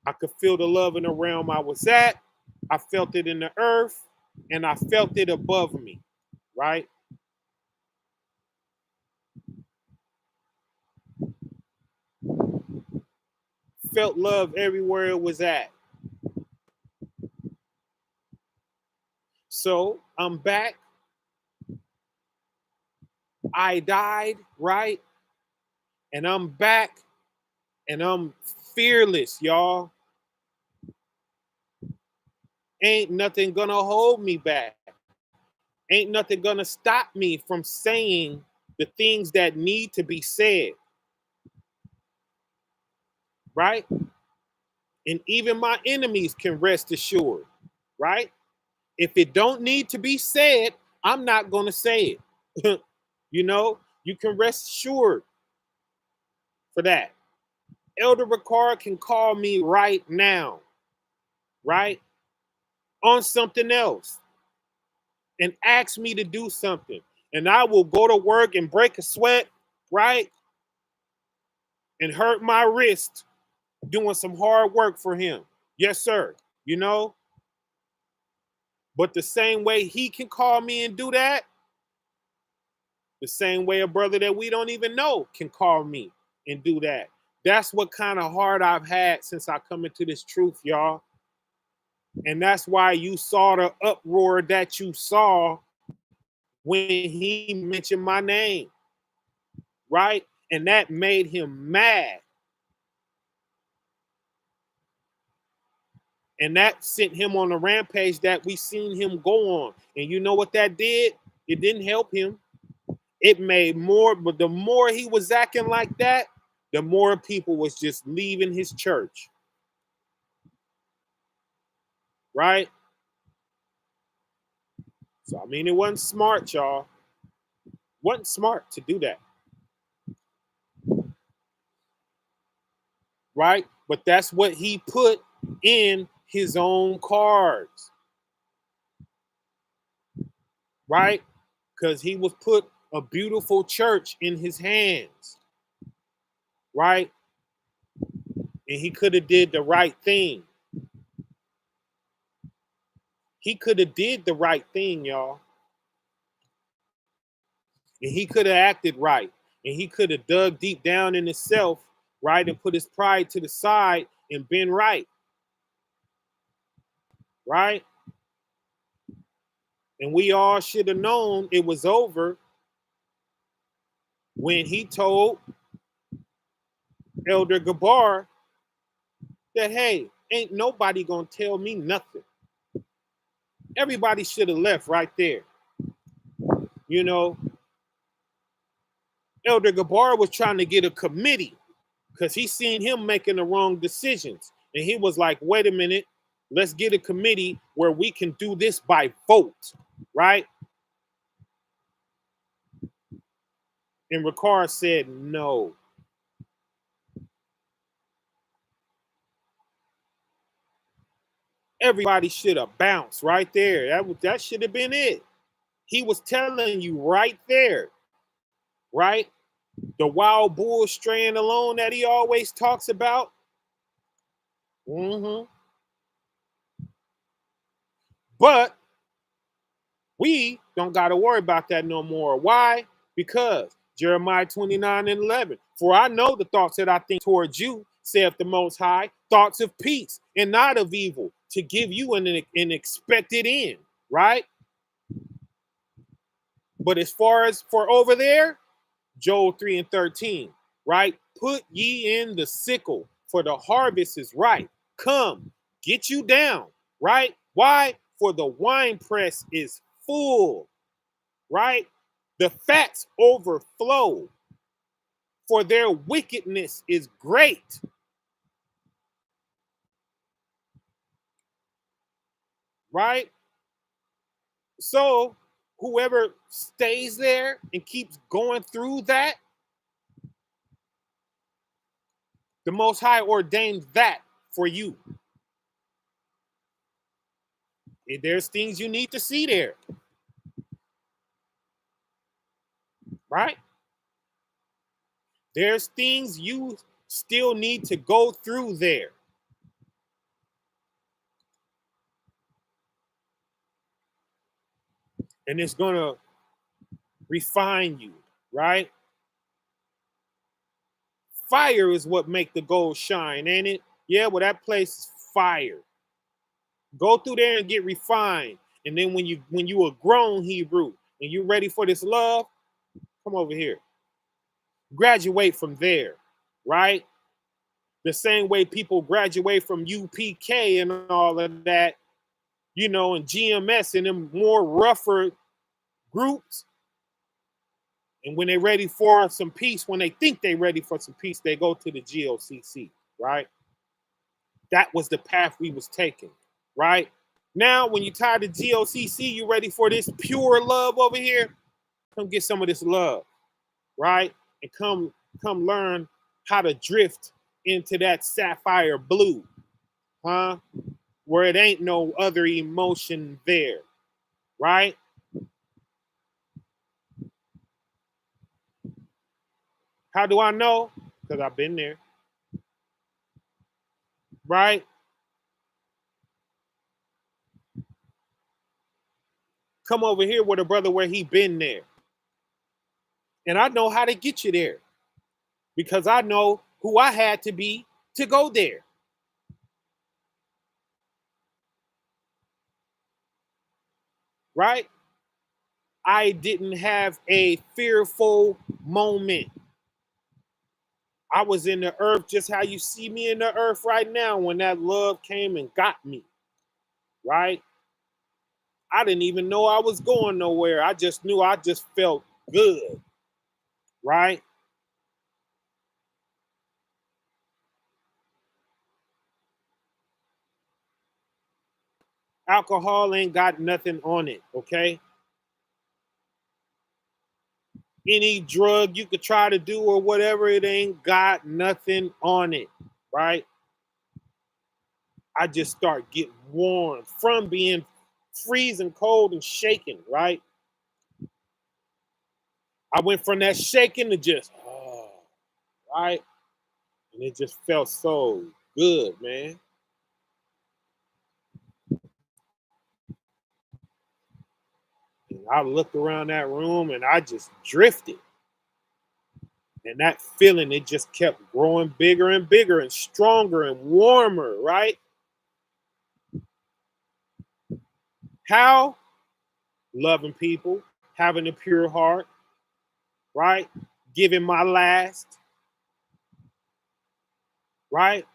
I could feel the love in the realm I was at. I felt it in the earth, and I felt it above me, right? Felt love everywhere it was at. So I'm back. I died, right? And I'm back, and I'm fearless, y'all. Ain't nothing gonna hold me back. Ain't nothing gonna stop me from saying the things that need to be said, right? And even my enemies can rest assured, right? If it don't need to be said, I'm not gonna say it. You know, you can rest assured for that. Elder Ricard can call me right now, right? On something else and ask me to do something. And I will go to work and break a sweat, right? And hurt my wrist doing some hard work for him. Yes, sir. You know? But the same way he can call me and do that, the same way a brother that we don't even know can call me and do that. That's what kind of heart I've had since I come into this truth, y'all. And that's why you saw the uproar that you saw when he mentioned my name, right? And that made him mad. And that sent him on a rampage that we seen him go on. And you know what that did? It didn't help him. It made more, but the more he was acting like that, the more people was just leaving his church. Right? So I mean, it wasn't smart, y'all. Wasn't smart to do that. Right? But that's what he put in his own cards. Right? Because he was put a beautiful church in his hands. Right? And he could have did the right thing. He could have did the right thing, y'all. And he could have acted right. And he could have dug deep down in himself, right? And put his pride to the side and been right. Right? And we all should have known it was over when he told Elder Gabar that, hey, ain't nobody gonna tell me nothing. Everybody should have left right there. You know, Elder Gabar was trying to get a committee because he seen him making the wrong decisions. And he was like, wait a minute, let's get a committee where we can do this by vote, right? And Ricard said no. Everybody should have bounced right there. That should have been it. He was telling you right there, right? The wild bull straying alone that he always talks about. But we don't got to worry about that no more. Why? Because Jeremiah 29:11. For I know the thoughts that I think towards you, saith the Most High, thoughts of peace and not of evil, to give you an expected end, right? But as far as for over there, Joel 3:13, right? Put ye in the sickle, for the harvest is ripe. Come, get you down, right? Why? For the winepress is full, right? The fats overflow, for their wickedness is great. Right? So whoever stays there and keeps going through that, the Most High ordained that for you. There's things you need to see there. Right? There's things you still need to go through there. And it's going to refine you, right? Fire is what make the gold shine, ain't it? Yeah, well, that place is fire. Go through there and get refined. And then when you a grown Hebrew and you're ready for this love, come over here. Graduate from there, right? The same way people graduate from UPK and all of that, you know, and GMS and them more rougher groups. And when they're ready for some peace, when they think they're ready for some peace, they go to the GOCC, right? That was the path we was taking, right? Now, when you're tired of GOCC, you ready for this pure love over here? Come get some of this love, right? And come learn how to drift into that sapphire blue, huh? Where it ain't no other emotion there, right? How do I know? Because I've been there, right? Come over here with a brother where he been there. And I know how to get you there because I know who I had to be to go there. Right? I didn't have a fearful moment. I was in the earth just how you see me in the earth right now when that love came and got me. Right? I didn't even know I was going nowhere. I just knew I just felt good. Right? Alcohol ain't got nothing on it, okay? Any drug you could try to do or whatever, it ain't got nothing on it, right? I just start getting warm from being freezing cold and shaking, right? I went from that shaking to just, oh, right? And it just felt so good, man. And I looked around that room and I just drifted. And that feeling, it just kept growing bigger and bigger and stronger and warmer, right? How? Loving people, having a pure heart, right? Giving my last, right?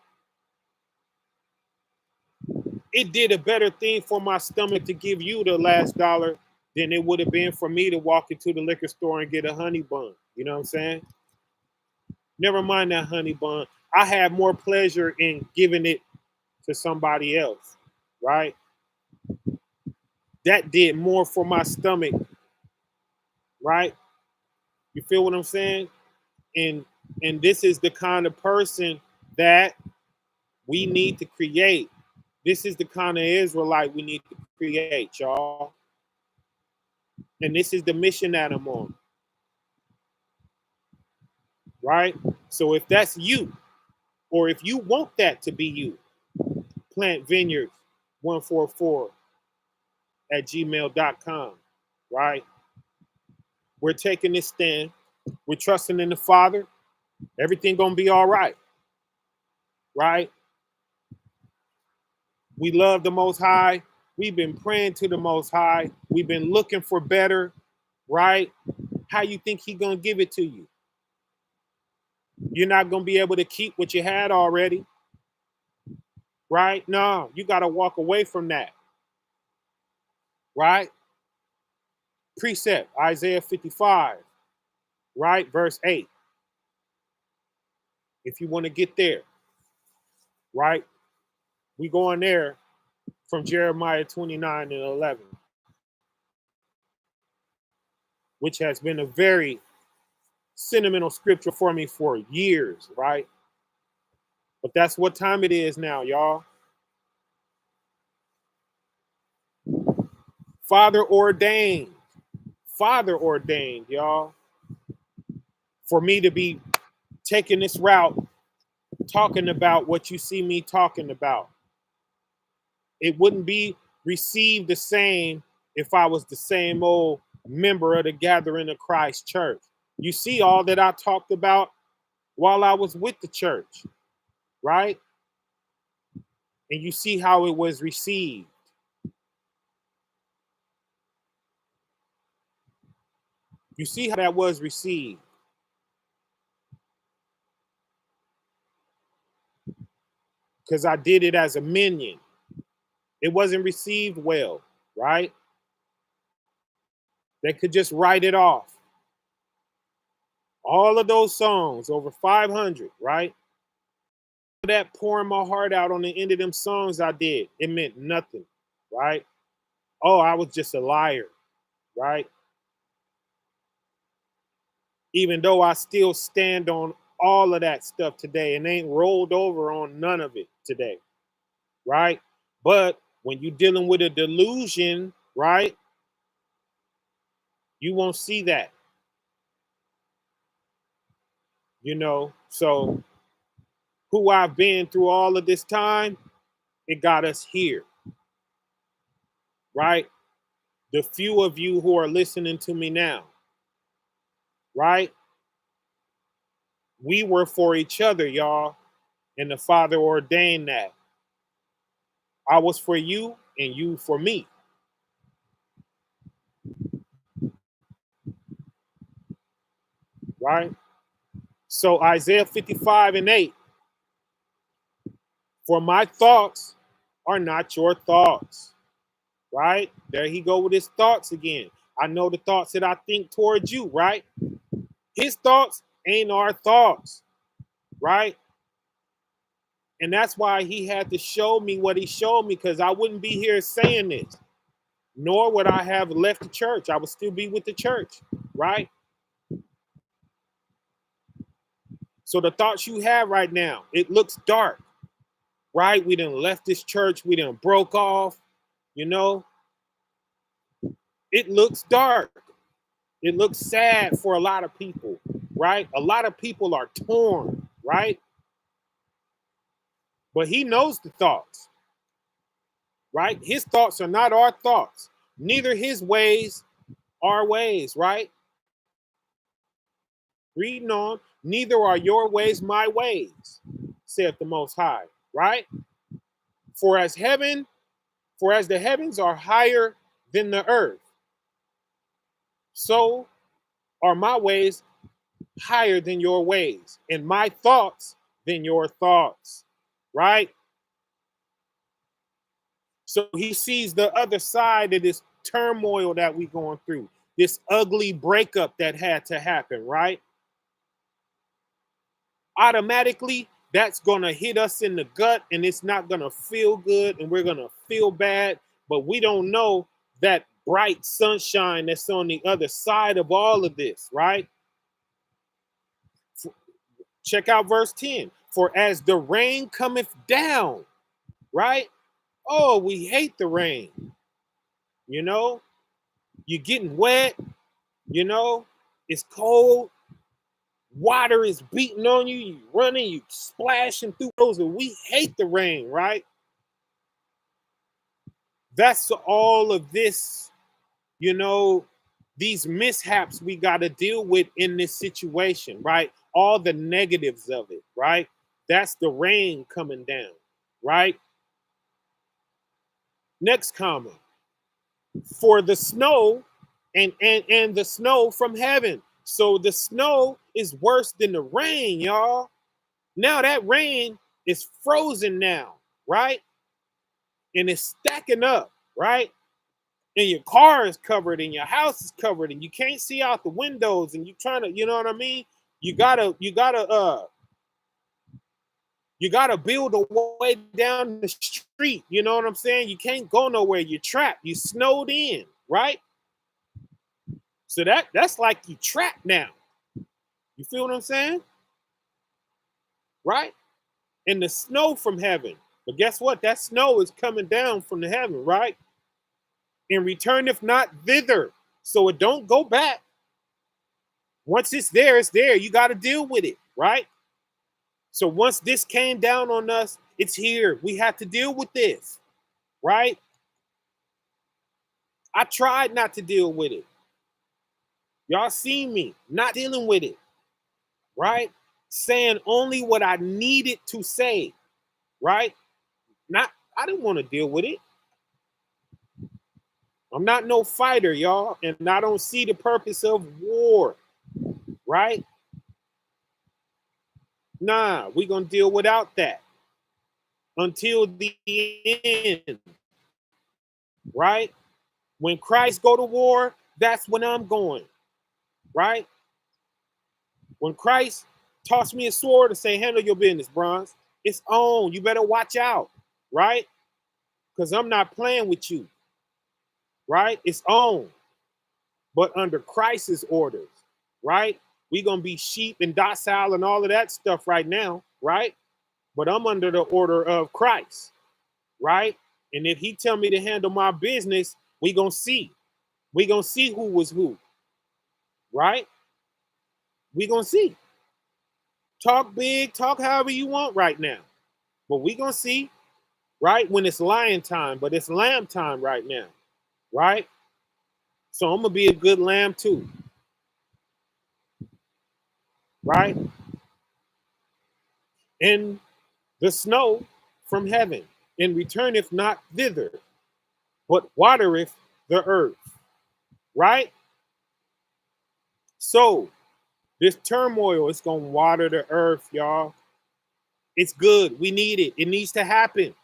It did a better thing for my stomach to give you the last dollar than it would have been for me to walk into the liquor store and get a honey bun. You know what I'm saying? Never mind that honey bun. I had more pleasure in giving it to somebody else, right? That did more for my stomach, right? You feel what I'm saying? And this is the kind of person that we need to create. This is the kind of Israelite we need to create, y'all. And this is the mission that I'm on, right? So if that's you, or if you want that to be you, Plant Vineyards 144 at gmail.com, right? We're taking this stand. We're trusting in the Father. Everything gonna be all right, right? We love the Most High. We've been praying to the Most High. We've been looking for better, right? How you think He gonna give it to you? You're not gonna be able to keep what you had already, right? No, you gotta walk away from that, right? Precept, Isaiah 55, right? Verse 8. If you want to get there, right? We go on there from Jeremiah 29 and 11, which has been a very sentimental scripture for me for years, right? But that's what time it is now, y'all. Father ordained, y'all, for me to be taking this route, talking about what you see me talking about. It wouldn't be received the same if I was the same old member of the Gathering of Christ church. You see all that I talked about while I was with the church, right? And you see how it was received. You see how that was received. Because I did it as a minion. It wasn't received well, right? They could just write it off. All of those songs, over 500, right? That pouring my heart out on the end of them songs I did, it meant nothing, right? Oh, I was just a liar, right? Even though I still stand on all of that stuff today and ain't rolled over on none of it today, right? But when you're dealing with a delusion, right, you won't see that, you know? So who I've been through all of this time, it got us here, right? The few of you who are listening to me now, right? We were for each other, y'all, and the Father ordained that. I was for you and you for me, right? So Isaiah 55 and 8, for my thoughts are not your thoughts, right? There he go with his thoughts again. I know the thoughts that I think towards you, right? His thoughts ain't our thoughts, right? And that's why he had to show me what he showed me, because I wouldn't be here saying this, nor would I have left the church. I would still be with the church, right? So the thoughts you have right now, it looks dark, right? We done left this church. We done broke off, you know. It looks dark. It looks sad for a lot of people, right? A lot of people are torn, right? But he knows the thoughts, right? His thoughts are not our thoughts. Neither his ways our ways, right? Reading on, neither are your ways my ways, saith the Most High, right? For as the heavens are higher than the earth, so are my ways higher than your ways, and my thoughts than your thoughts, right? So he sees the other side of this turmoil that we're going through, this ugly breakup that had to happen, right? Automatically, that's going to hit us in the gut, and it's not going to feel good, and we're going to feel bad, but we don't know that bright sunshine that's on the other side of all of this, right? Check out verse 10. For as the rain cometh down, right? Oh, we hate the rain. You know, you're getting wet, you know, it's cold, water is beating on you, you running, you splashing through those, and we hate the rain, right? That's all of this, you know, these mishaps we got to deal with in this situation, right? All the negatives of it, right? That's the rain coming down, right? Next comment. For the snow and the snow from heaven. So the snow is worse than the rain, y'all. Now that rain is frozen now, right? And it's stacking up, right? And your car is covered and your house is covered and you can't see out the windows and you're trying to, you know what I mean? You gotta build a way down the street. You know what I'm saying? You can't go nowhere. You're trapped. You snowed in, right? So that's like you trapped now. You feel what I'm saying? Right? And the snow from heaven. But guess what? That snow is coming down from the heaven, right? And returneth not thither. So it don't go back. Once it's there, it's there. You got to deal with it, right? So once this came down on us, it's here. We have to deal with this, right? I tried not to deal with it. Y'all seen me not dealing with it, right? Saying only what I needed to say, right? I didn't want to deal with it. I'm not no fighter, y'all, and I don't see the purpose of war, right? Nah, we're going to deal without that until the end, right? When Christ go to war, that's when I'm going, right? When Christ toss me a sword and say, handle your business, bronze, it's on. You better watch out, right? Because I'm not playing with you, right? It's on. But under Christ's orders, right? We're going to be sheep and docile and all of that stuff right now, right? But I'm under the order of Christ, right? And if he tell me to handle my business, we going to see. We going to see who was who, right? We going to see. Talk big, talk however you want right now. But we going to see, right? When it's lion time, but it's lamb time right now, right? So I'm going to be a good lamb too, right? And the snow from heaven, and returneth not thither, but watereth the earth, right? So this turmoil is going to water the earth, y'all. It's good. We need it. It needs to happen,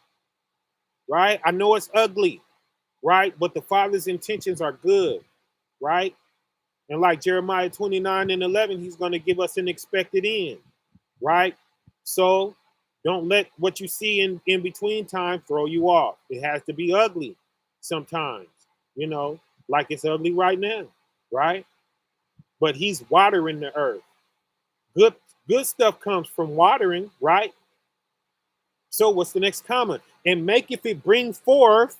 right? I know it's ugly, right? But the Father's intentions are good, right? And like Jeremiah 29:11, he's going to give us an expected end, right? So Don't let what you see in between time throw you off. It has to be ugly sometimes, you know, like it's ugly right now, right? But he's watering the earth. Good good stuff comes from watering, right? So what's the next comment? And make if it bring forth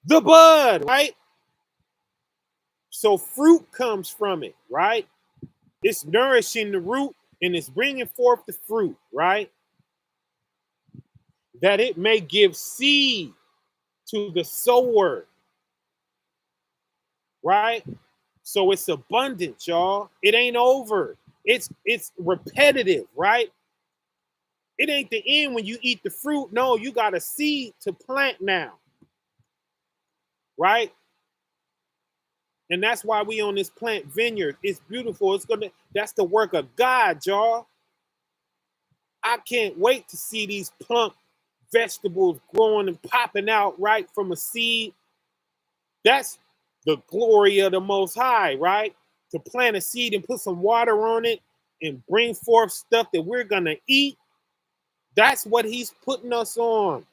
the bud, right? So fruit comes from it, right? It's nourishing the root and it's bringing forth the fruit, right? That it may give seed to the sower, right? So it's abundant, y'all. It ain't over. It's repetitive, right? It ain't the end when you eat the fruit. No, you got a seed to plant now, right? And that's why we on this plant vineyard. It's beautiful. That's the work of God, y'all. I can't wait to see these plump vegetables growing and popping out right from a seed. That's the glory of the Most High, right? To plant a seed and put some water on it and bring forth stuff that we're going to eat. That's what he's putting us on.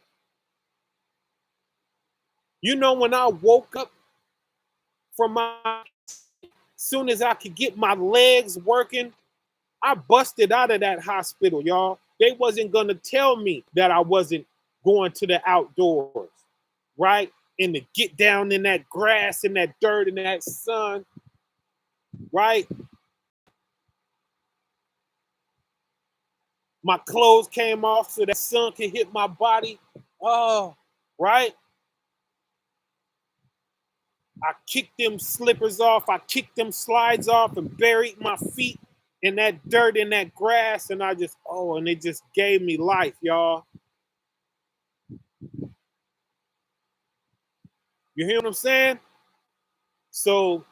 You know, when I woke up from soon as I could get my legs working, I busted out of that hospital, y'all. They wasn't going to tell me that I wasn't going to the outdoors, right? And to get down in that grass and that dirt and that sun, right? My clothes came off so that sun could hit my body. Oh, right? I kicked them slippers off. I kicked them slides off and buried my feet in that dirt and that grass. And and it just gave me life, y'all. You hear what I'm saying? So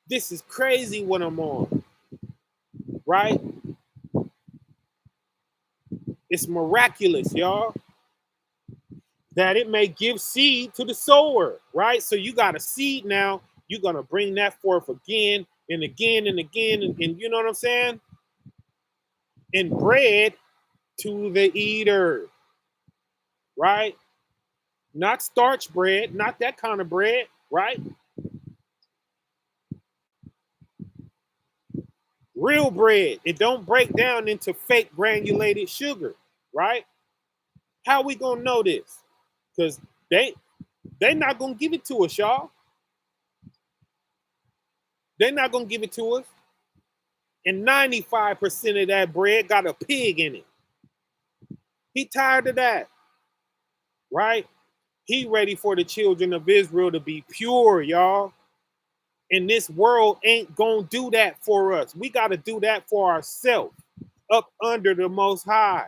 this is crazy what I'm on, right? It's miraculous, y'all. That it may give seed to the sower, right? So you got a seed now. You're going to bring that forth again and again and again. And you know what I'm saying? And bread to the eater, right? Not starch bread, not that kind of bread, right? Real bread. It don't break down into fake granulated sugar, right? How we gonna know this? Because they not gonna give it to us, y'all. They're not gonna give it to us. And 95% of that bread got a pig in it. He tired of that, right? He ready for the children of Israel to be pure, y'all. And this world ain't gonna do that for us. We got to do that for ourselves up under the Most High,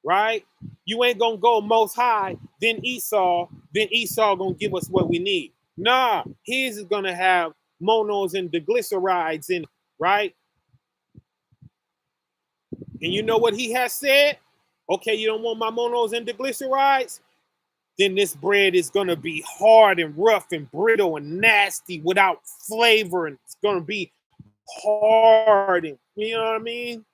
right? You ain't gonna go Most High, then Esau gonna give us what we need. Nah, his is gonna have monos and diglycerides in it, right? And you know what he has said? Okay, you don't want my monos and diglycerides? Then this bread is going to be hard and rough and brittle and nasty without flavor. And it's going to be hard. And you know what I mean?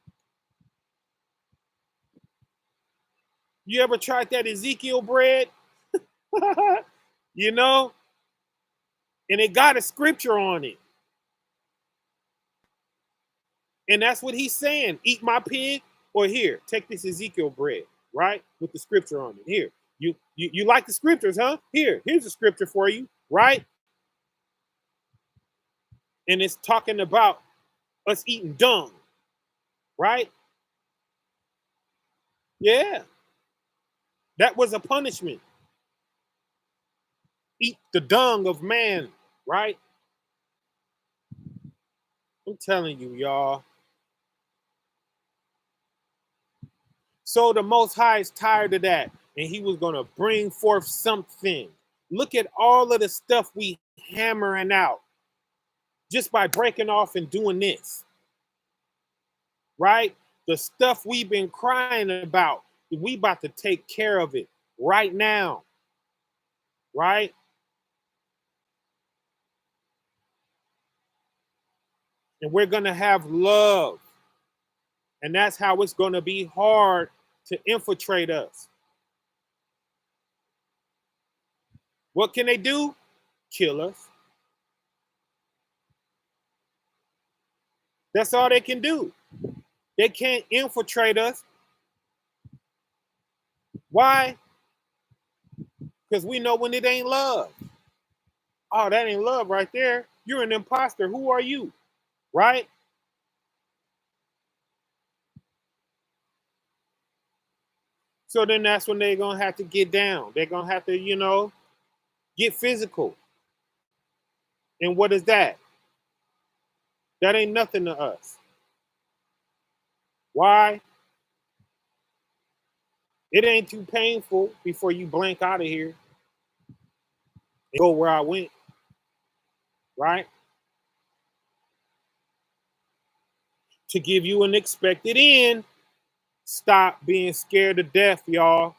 You ever tried that Ezekiel bread? You know? And it got a scripture on it. And that's what he's saying. Eat my pig, or here, take this Ezekiel bread, right? With the scripture on it. Here. You like the scriptures, huh? Here's a scripture for you, right? And it's talking about us eating dung, right? Yeah. That was a punishment. Eat the dung of man, right? I'm telling you, y'all. So the Most High is tired of that, and he was going to bring forth something. Look at all of the stuff we hammering out just by breaking off and doing this, right? The stuff we've been crying about, we about to take care of it right now, right? And we're going to have love. And that's how it's going to be hard to infiltrate us. What can they do? Kill us. That's all they can do. They can't infiltrate us. Why? Because we know when it ain't love. Oh, that ain't love right there. You're an imposter. Who are you? Right? So then that's when they're going to have to get down. They're going to have to, get physical. And what is that? That ain't nothing to us. Why? It ain't too painful before you blank out of here and go where I went. Right? To give you an expected end. Stop being scared to death, y'all.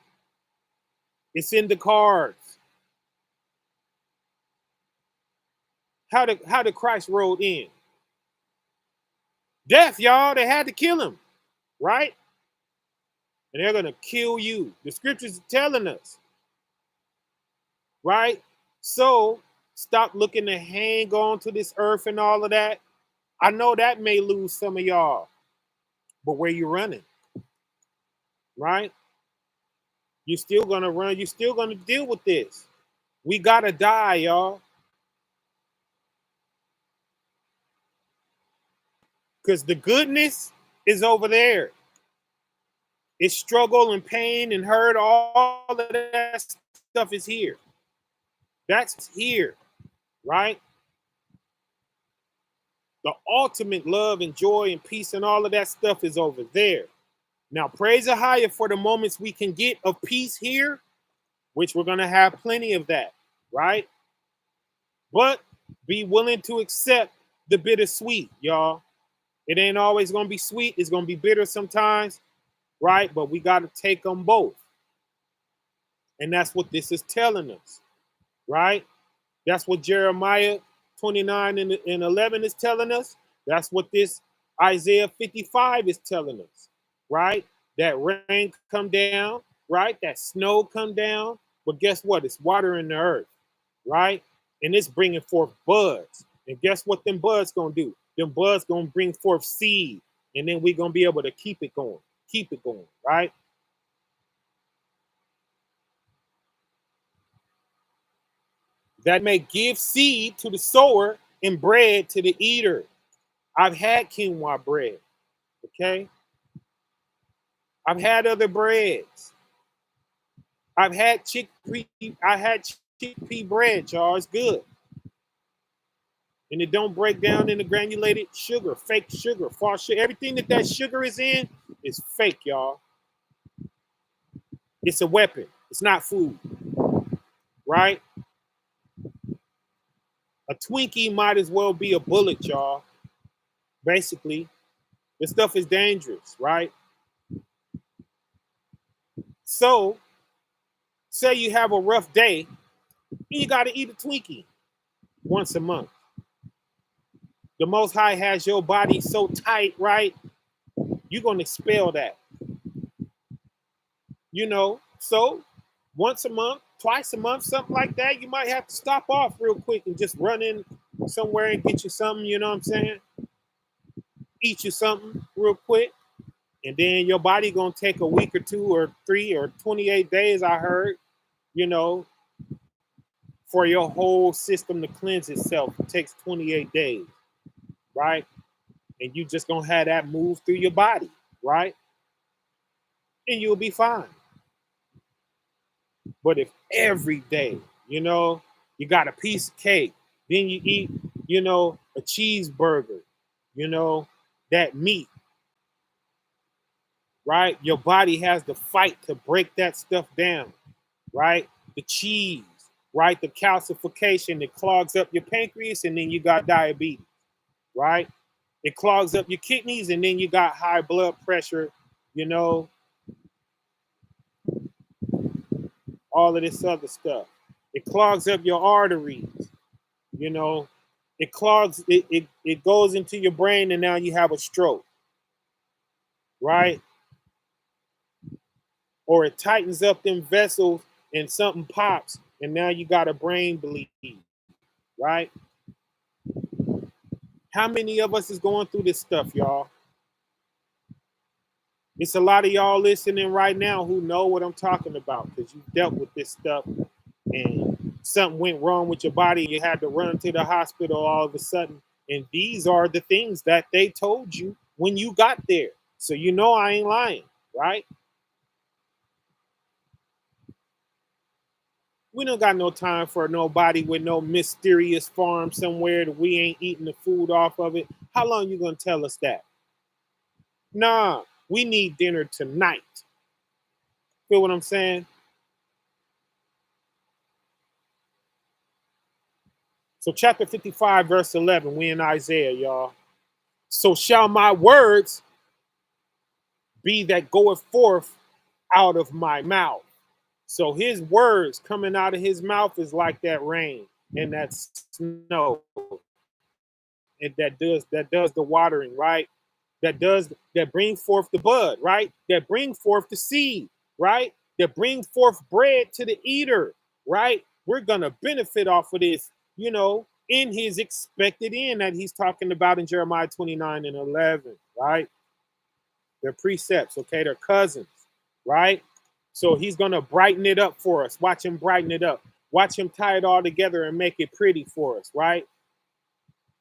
It's in the cards. How did Christ rode in? Death, y'all. They had to kill him, right? And they're gonna kill you. The scriptures are telling us, right? So stop looking to hang on to this earth and all of that. I know that may lose some of y'all, but where you running, right? You're still gonna run. You're still gonna deal with this. We gotta die, y'all. Because the goodness is over there. It's struggle and pain and hurt. All of that stuff is here. That's here, right? The ultimate love and joy and peace and all of that stuff is over there. Now, praise the higher for the moments we can get of peace here, which we're going to have plenty of that, right? But be willing to accept the bittersweet, y'all. It ain't always going to be sweet. It's going to be bitter sometimes, right? But we got to take them both. And that's what this is telling us, right? That's what Jeremiah 29 and 11 is telling us. That's what this Isaiah 55 is telling us, right? That rain come down, right? That snow come down. But guess what? It's water in the earth, right? And it's bringing forth buds. And guess what them buds going to do? Them buds going to bring forth seed. And then we're going to be able to keep it going, right? That may give seed to the sower and bread to the eater. I've had quinoa bread, okay? I've had other breads. I've had chickpea bread, y'all. It's good. And it don't break down into granulated sugar, fake sugar, false sugar. Everything that sugar is in is fake, y'all. It's a weapon. It's not food, right? A Twinkie might as well be a bullet, y'all. Basically, this stuff is dangerous, right? So, say you have a rough day, and you got to eat a Twinkie once a month. The Most High has your body so tight, right? You're going to expel that. So once a month, twice a month, something like that, you might have to stop off real quick and just run in somewhere and get you something, you know what I'm saying? Eat you something real quick. And then your body going to take a week or 2 or 3 or 28 days, I heard, for your whole system to cleanse itself. It takes 28 days, right? And you just going to have that move through your body, right? And you'll be fine. But if every day, you got a piece of cake, then you eat, a cheeseburger, that meat, right? Your body has to fight to break that stuff down, right? The cheese, right? The calcification that clogs up your pancreas, and then you got diabetes, right? It clogs up your kidneys, and then you got high blood pressure, all of this other stuff. It clogs up your arteries, it clogs, it goes into your brain, and now you have a stroke, right? Or it tightens up them vessels and something pops, and now you got a brain bleed, right? How many of us is going through this stuff, y'all? It's a lot of y'all listening right now who know what I'm talking about because you dealt with this stuff and something went wrong with your body and you had to run to the hospital all of a sudden. And these are the things that they told you when you got there. So you know I ain't lying, right? We don't got no time for nobody with no mysterious farm somewhere that we ain't eating the food off of it. How long you gonna tell us that? Nah, we need dinner tonight. Feel what I'm saying? So chapter 55, verse 11, we in Isaiah, y'all. So shall my words be that goeth forth out of my mouth. So his words coming out of his mouth is like that rain and that snow. And that does the watering, right? That bring forth the bud, right? That bring forth the seed, right? That bring forth bread to the eater, right? We're gonna benefit off of this, in his expected end that he's talking about in Jeremiah 29 and 11, right? They're precepts, okay? They're cousins, right? So he's gonna brighten it up for us. Watch him brighten it up. Watch him tie it all together and make it pretty for us, right?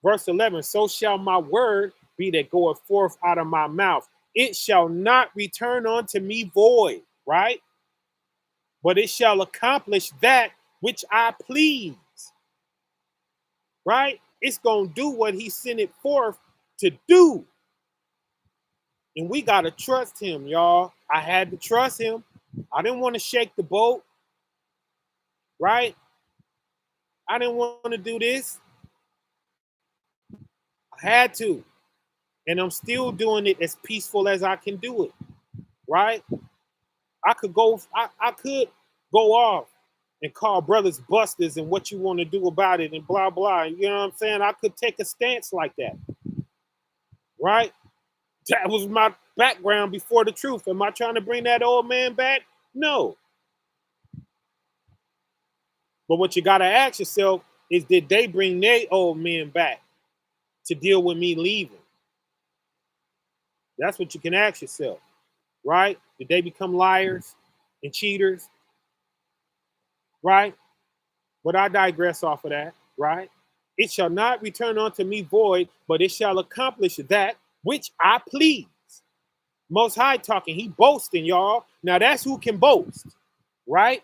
Verse 11, so shall my word be that goeth forth out of my mouth. It shall not return unto me void, right? But it shall accomplish that which I please, right? It's going to do what he sent it forth to do. And we got to trust him, y'all. I had to trust him. I didn't want to shake the boat, right? I didn't want to do this. I had to. And I'm still doing it as peaceful as I can do it, right? I could go off and call brothers busters and what you want to do about it and blah blah. You know what I'm saying? I could take a stance like that. Right? That was my background before the truth. Am I trying to bring that old man back? No. But what you gotta ask yourself is, did they bring their old men back to deal with me leaving? That's what you can ask yourself, right? Did they become liars and cheaters? Right? But I digress off of that, right? It shall not return unto me void, but it shall accomplish that which I please. Most High talking, he boasting, y'all. Now that's who can boast, right?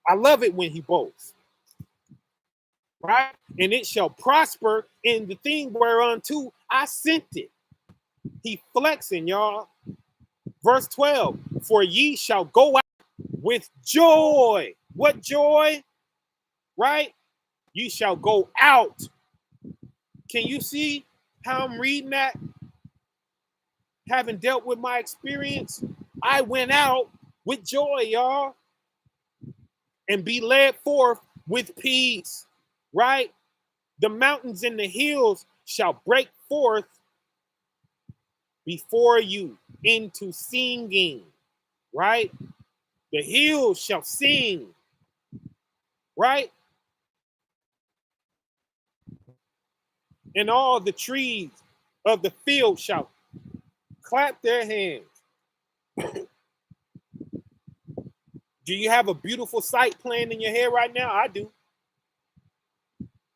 I love it when he boasts, right? And it shall prosper in the thing whereunto I sent it. He flexing, y'all. Verse 12, for ye shall go out with joy. What joy? Right? You shall go out. Can you see how I'm reading that? Having dealt with my experience, I went out with joy, y'all, and be led forth with peace, right? The mountains and the hills shall break forth before you into singing, right? The hills shall sing, right? And all the trees of the field shall clap their hands. Do you have a beautiful sight playing in your head right now? I do.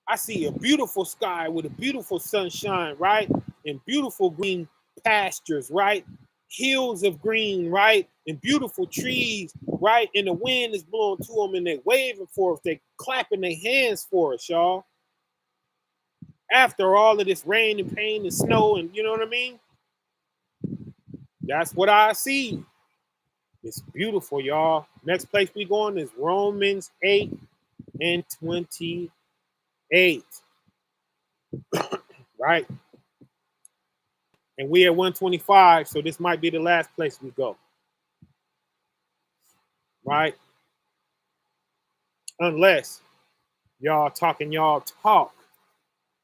I see a beautiful sky with a beautiful sunshine, right? And beautiful green pastures, right? Hills of green, right? And beautiful trees, right? And the wind is blowing to them and they're waving for us. They're clapping their hands for us, y'all. After all of this rain and pain and snow and you know what I mean? That's what I see. It's beautiful, y'all. Next place we going is Romans 8 and 28. Right? And we at 125, so this might be the last place we go. Right? Unless y'all talk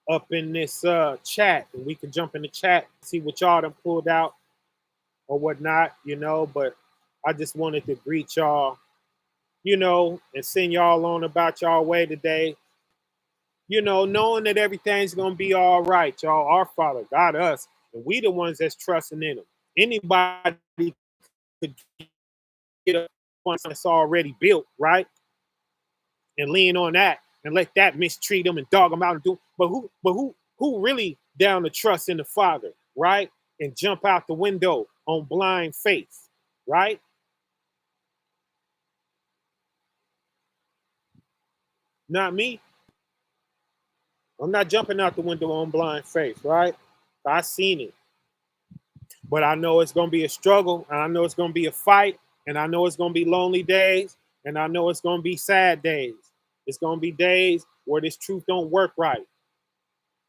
up in this chat, and we can jump in the chat, see what y'all done pulled out. or whatnot, but I just wanted to greet y'all, and send y'all on about y'all way today, knowing that everything's gonna be all right, y'all. Our Father got us, and we the ones that's trusting in Him. Anybody could get up on something that's already built, right, and lean on that and let that mistreat them and dog them out and do. But who really down to trust in the Father, right, and jump out the window on blind faith, right? Not me. I'm not jumping out the window on blind faith, right? I seen it. But I know it's gonna be a struggle, and I know it's gonna be a fight, and I know it's gonna be lonely days, and I know it's gonna be sad days. It's gonna be days where this truth don't work right,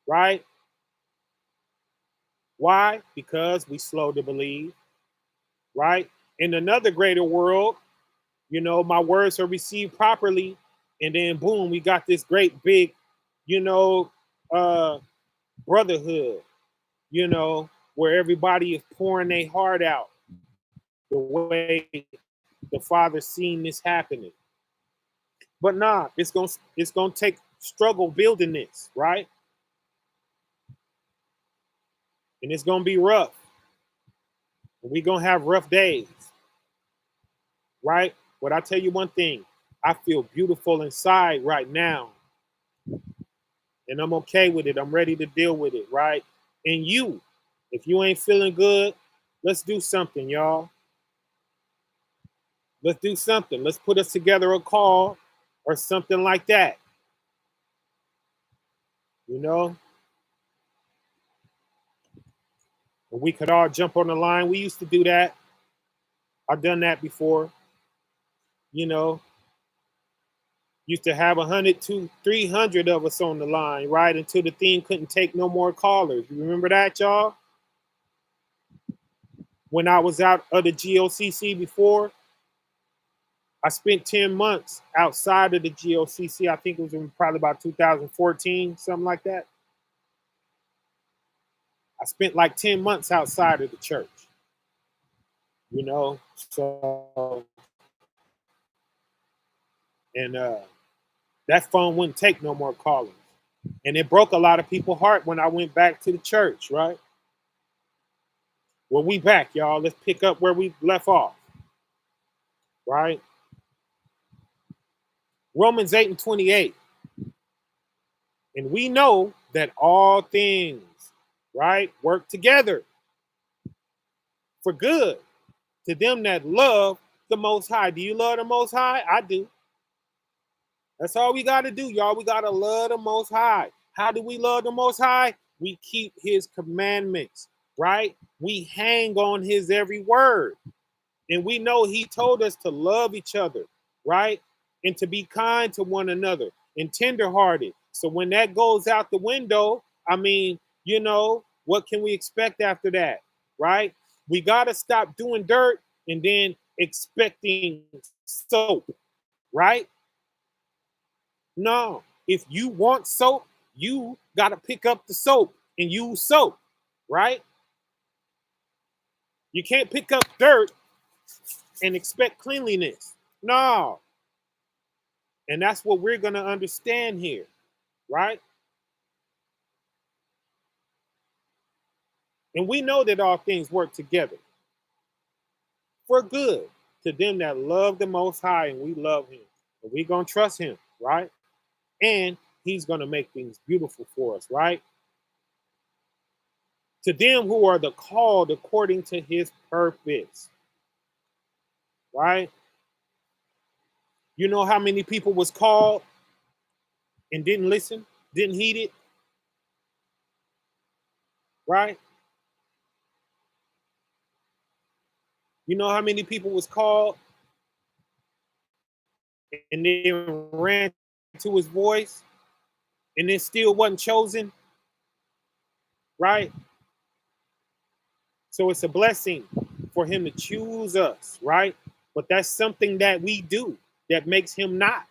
right? Why? Because we slow to believe, right? In another greater world, my words are received properly, and then boom, we got this great big, you know, uh, brotherhood, where everybody is pouring their heart out the way the Father's seen this happening. But nah, it's gonna take struggle building this, right? And it's gonna be rough. And we're gonna have rough days, right? But I tell you one thing, I feel beautiful inside right now. And I'm okay with it. I'm ready to deal with it, right? And you, if you ain't feeling good, let's do something, y'all. Let's do something. Let's put us together a call or something like that. You know, and we could all jump on the line. We used to do that. I've done that before. You know, used to have 100 to 300 of us on the line, right? Until the thing couldn't take no more callers. You remember that, y'all? When I was out of the GOCC before, I spent 10 months outside of the GOCC. I think it was in probably about 2014, something like that. I spent like 10 months outside of the church, so, and that phone wouldn't take no more callers. And it broke a lot of people's heart when I went back to the church, right? Well, we back, y'all. Let's pick up where we left off, right? Romans 8 and 28. And we know that all things, right, work together for good to them that love the Most High. Do you love the Most High? I do. That's all we got to do, y'all. We got to love the Most High. How do we love the Most High? We keep His commandments, right? We hang on His every word. And we know He told us to love each other, right? And to be kind to one another and tenderhearted. So when that goes out the window, I mean, what can we expect after that, right? We got to stop doing dirt and then expecting soap, right? No, if you want soap, you got to pick up the soap and use soap, right? You can't pick up dirt and expect cleanliness. No. And that's what we're going to understand here, right? And we know that all things work together for good to them that love the Most High, and we love Him. And we're going to trust Him, right? And He's going to make things beautiful for us, right? To them who are the called according to His purpose, right? You know how many people was called and didn't listen, didn't heed it, right? You know how many people was called and then ran to His voice and then still wasn't chosen, right? So it's a blessing for Him to choose us, right? But that's something that we do that makes Him not.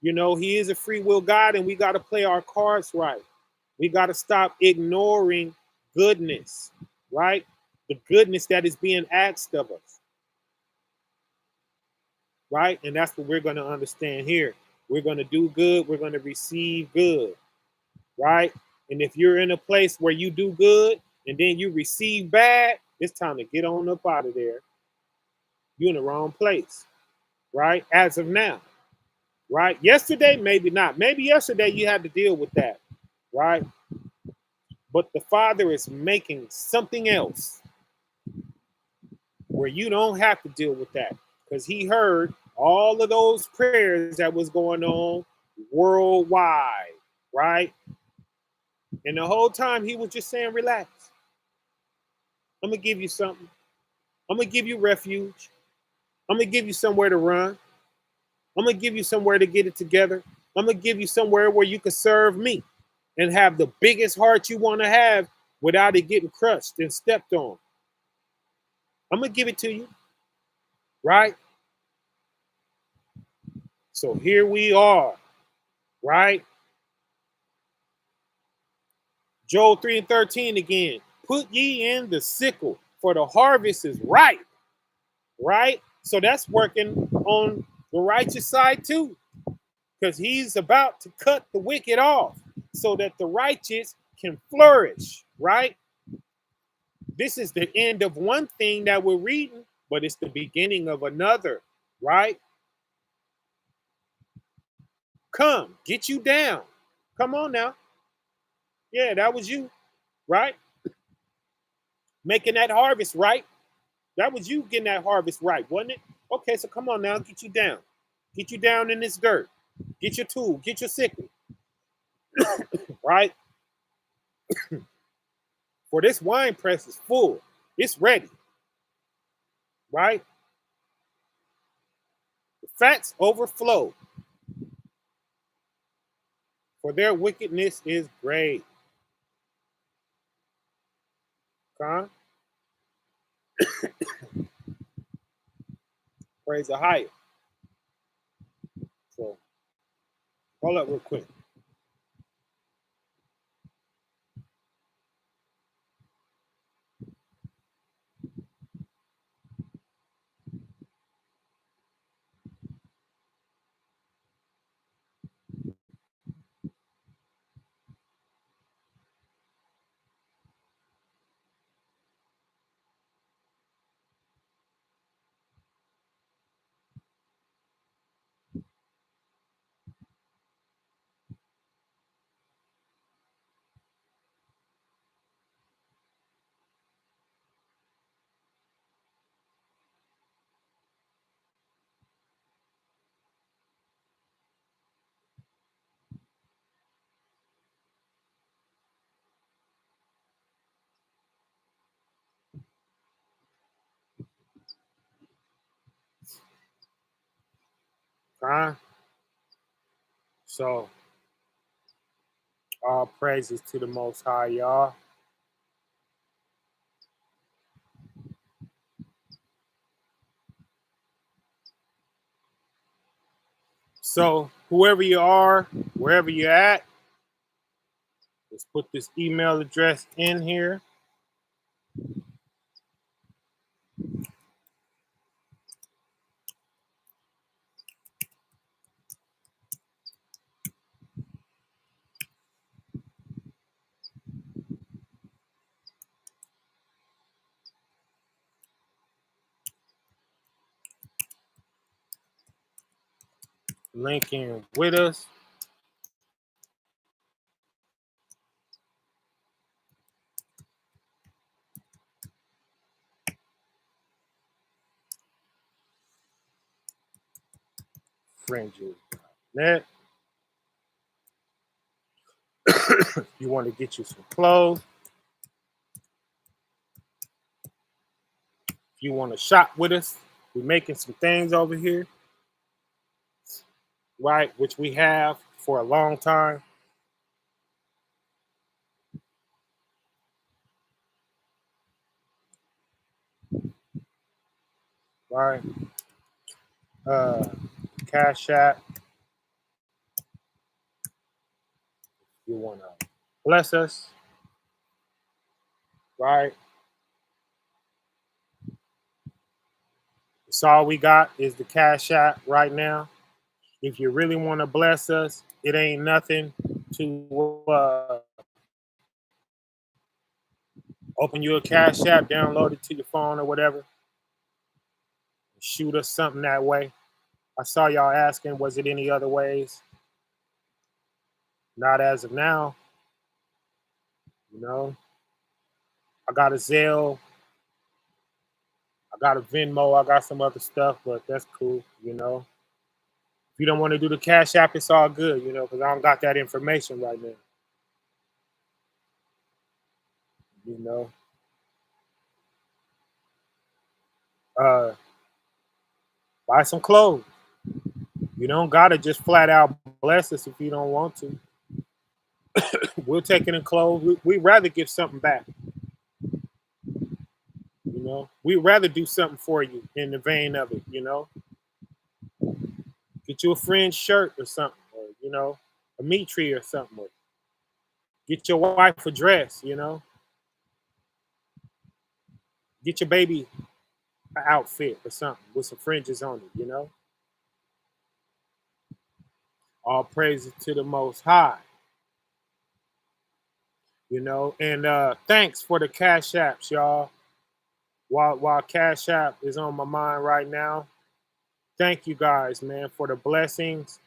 He is a free will God, and we got to play our cards right. We got to stop ignoring goodness, right? the goodness that is being asked of us, right? And that's what we're going to understand here. We're going to do good. We're going to receive good, right? And if you're in a place where you do good and then you receive bad, it's time to get on up out of there. You're in the wrong place, right? As of now, right? Yesterday, maybe not. Maybe yesterday you had to deal with that, right? But the Father is making something else where you don't have to deal with that, because he heard all of those prayers that was going on worldwide, right? And the whole time he was just saying, relax. I'm going to give you something. I'm going to give you refuge. I'm going to give you somewhere to run. I'm going to give you somewhere to get it together. I'm going to give you somewhere where you can serve me and have the biggest heart you want to have without it getting crushed and stepped on. I'm going to give it to you, right? So here we are, right? Joel 3:13 again. Put ye in the sickle, for the harvest is ripe, right? So that's working on the righteous side too, because he's about to cut the wicked off so that the righteous can flourish, right? This is the end of one thing that we're reading, but it's the beginning of another, right? Come, get you down. Come on now. Yeah, that was you, right? Making that harvest right. That was you getting that harvest right, wasn't it? Okay, so come on now, get you down. Get you down in this dirt. Get your tool, get your sickle, right? For this wine press is full. It's ready, right? The fats overflow, for their wickedness is great. Huh? Praise the higher. So hold up real quick. Huh? So all praises to the Most High, y'all. So whoever you are, wherever you're at, let's put this email address in here. Link in with us. FRINGEZ.net. You want to get you some clothes. If you want to shop with us, we're making some things over here, right? Which we have for a long time. Right? Cashapp. You want to bless us, right? That's all we got is the Cash App right now. If you really want to bless us, it ain't nothing to open you a Cash App, download it to your phone or whatever. Shoot us something that way. I saw y'all asking, was it any other ways? Not as of now. You know, I got a Zelle, I got a Venmo, I got some other stuff, but that's cool. You know, if you don't want to do the Cash App, it's all good. You know, because I don't got that information right now. You know, uh, buy some clothes. You don't gotta just flat out bless us if you don't want to. We'll take it in clothes. We'd rather give something back. You know, we'd rather do something for you in the vein of it. You know, get you a Fringe shirt or something, or you know, a meat tree or something. Or get your wife a dress. You know, get your baby an outfit or something with some fringes on it. You know, all praises to the Most High. You know, and thanks for the Cash Apps, y'all. While Cash App is on my mind right now, thank you guys, man, for the blessings.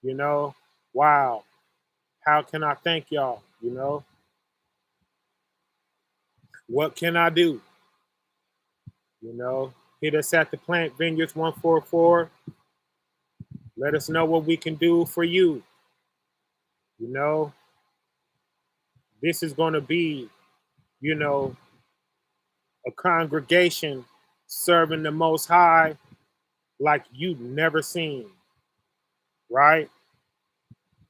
You know, wow. How can I thank y'all? You know, what can I do? You know, hit us at the Plant Vineyards 144. Let us know what we can do for you. You know, this is going to be, you know, a congregation serving the Most High like you've never seen, right?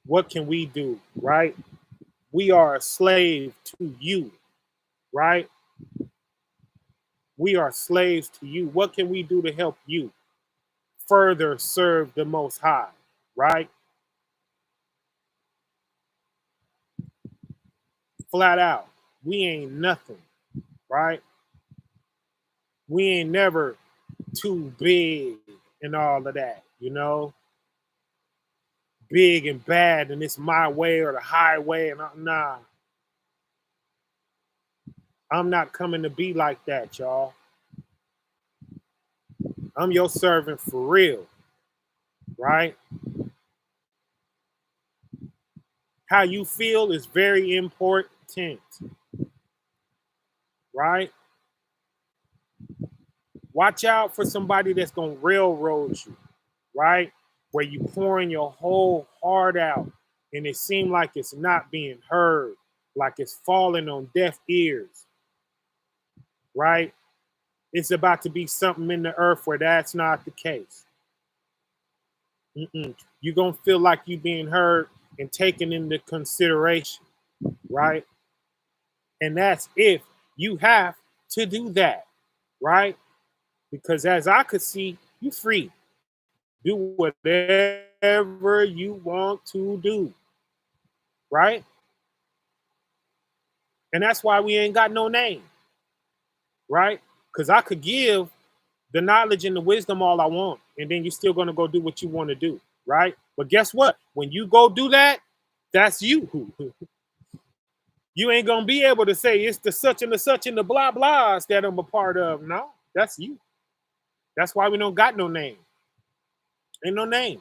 What can we do, right? We are a slave to you, right? We are slaves to you. What can we do to help you further serve the Most High, right? Flat out, we ain't nothing, right? We ain't never too big and all of that, you know? Big and bad, and it's my way or the highway, and nah, I'm not coming to be like that, y'all. I'm your servant for real, right? How you feel is very important, right? Watch out for somebody that's gonna railroad you, right? Where you pouring your whole heart out and it seems like it's not being heard, like it's falling on deaf ears, right? It's about to be something in the earth where that's not the case. You're gonna feel like you being heard and taken into consideration, right? And that's if you have to do that, right? Because as I could see, you free. Do whatever you want to do, right? And that's why we ain't got no name, right? Because I could give the knowledge and the wisdom all I want, and then you're still gonna go do what you want to do, right? But guess what? When you go do that, that's you. You ain't gonna be able to say it's the such and the such and the blah blahs that I'm a part of. No, that's you. That's why we don't got no name. Ain't no name.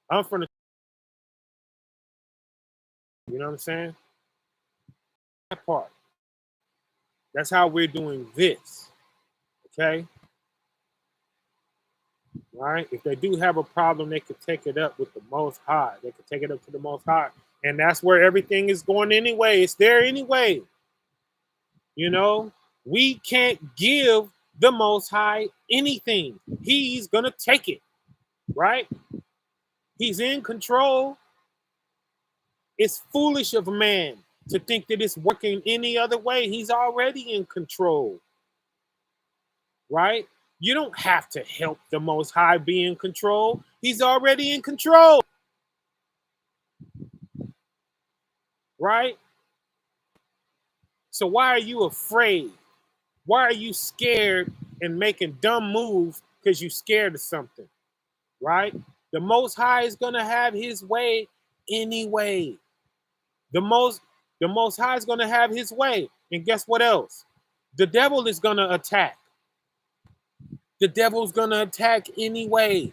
I'm from the, you know what I'm saying? That part. That's how we're doing this. Okay. Right? If they do have a problem, they could take it up with the Most High. They could take it up to the Most High. And that's where everything is going anyway. It's there anyway. You know, we can't give the Most High anything. He's going to take it. Right? He's in control. It's foolish of man to think that it's working any other way. He's already in control. Right? You don't have to help the Most High be in control. He's already in control. Right? So why are you afraid? Why are you scared and making dumb moves because you're scared of something, right? The Most High is gonna have His way anyway. The most, the Most High is gonna have His way, and guess what else? The devil is gonna attack. The devil's gonna attack anyway.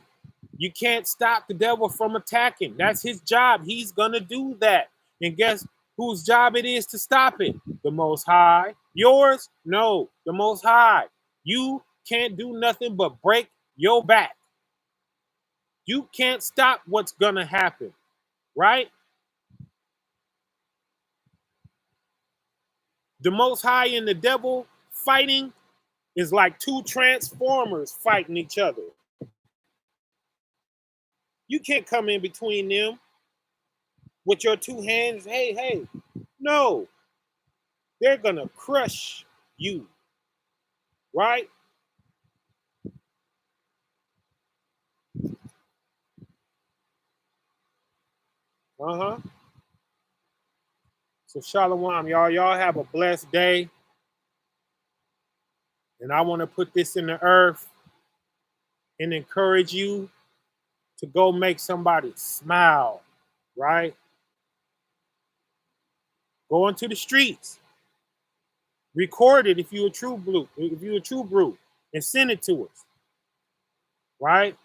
You can't stop the devil from attacking. That's his job. He's gonna do that. And guess whose job it is to stop it? The Most High. Yours? No, the Most High. You can't do nothing but break your back. You can't stop what's gonna happen, right? The Most High and the devil fighting is like two transformers fighting each other. You can't come in between them with your two hands. Hey, hey. No, they're gonna crush you, right? Uh-huh. So shalom, y'all. Y'all have a blessed day. And I want to put this in the earth and encourage you to go make somebody smile, right? Go into the streets. Record it if you're a true blue, if you're a true brew, and send it to us, right?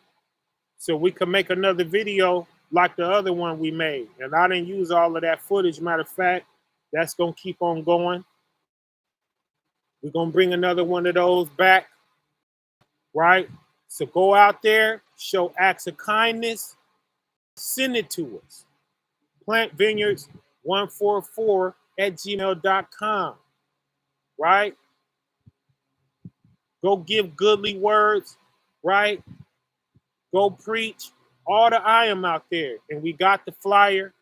So we can make another video like the other one we made. And I didn't use all of that footage. Matter of fact, that's gonna keep on going. We're gonna bring another one of those back, right? So go out there, show acts of kindness, send it to us. Plant Vineyards 144 at gmail.com, right? Go give goodly words, right? Go preach. All the I am out there. And we got the flyer,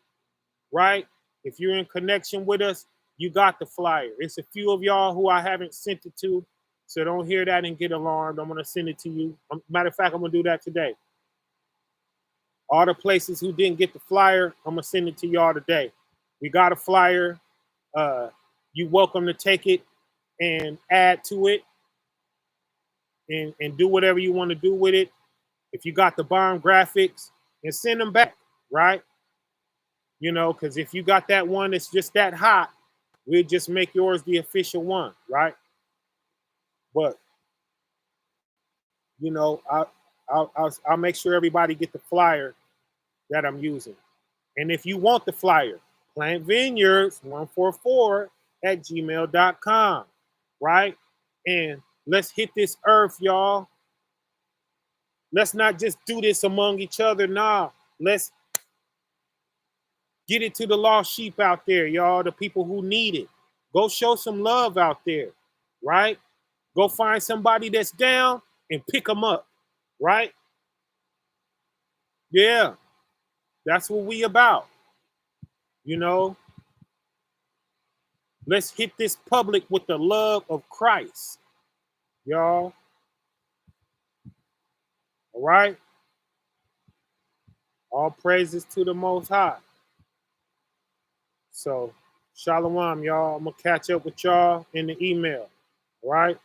right? If you're in connection with us, you got the flyer. It's a few of y'all who I haven't sent it to, so don't hear that and get alarmed. I'm going to send it to you. Matter of fact, I'm going to do that today. All the places who didn't get the flyer, I'm going to send it to y'all today. We got a flyer. You're welcome to take it and add to it and do whatever you want to do with it. If you got the bomb graphics, and send them back, right? You know, because if you got that one that's just that hot, we'll just make yours the official one, right? But you know, I'll make sure everybody get the flyer that I'm using. And if you want the flyer, Plant Vineyards 144 at gmail.com, right? And let's hit this earth, y'all. Let's not just do this among each other. Nah, let's get it to the lost sheep out there, y'all, the people who need it. Go show some love out there, right? Go find somebody that's down and pick them up, right? Yeah, that's what we about. You know, let's hit this public with the love of Christ, y'all. All right? All praises to the Most High. So, shalom, y'all. I'm going to catch up with y'all in the email. All right?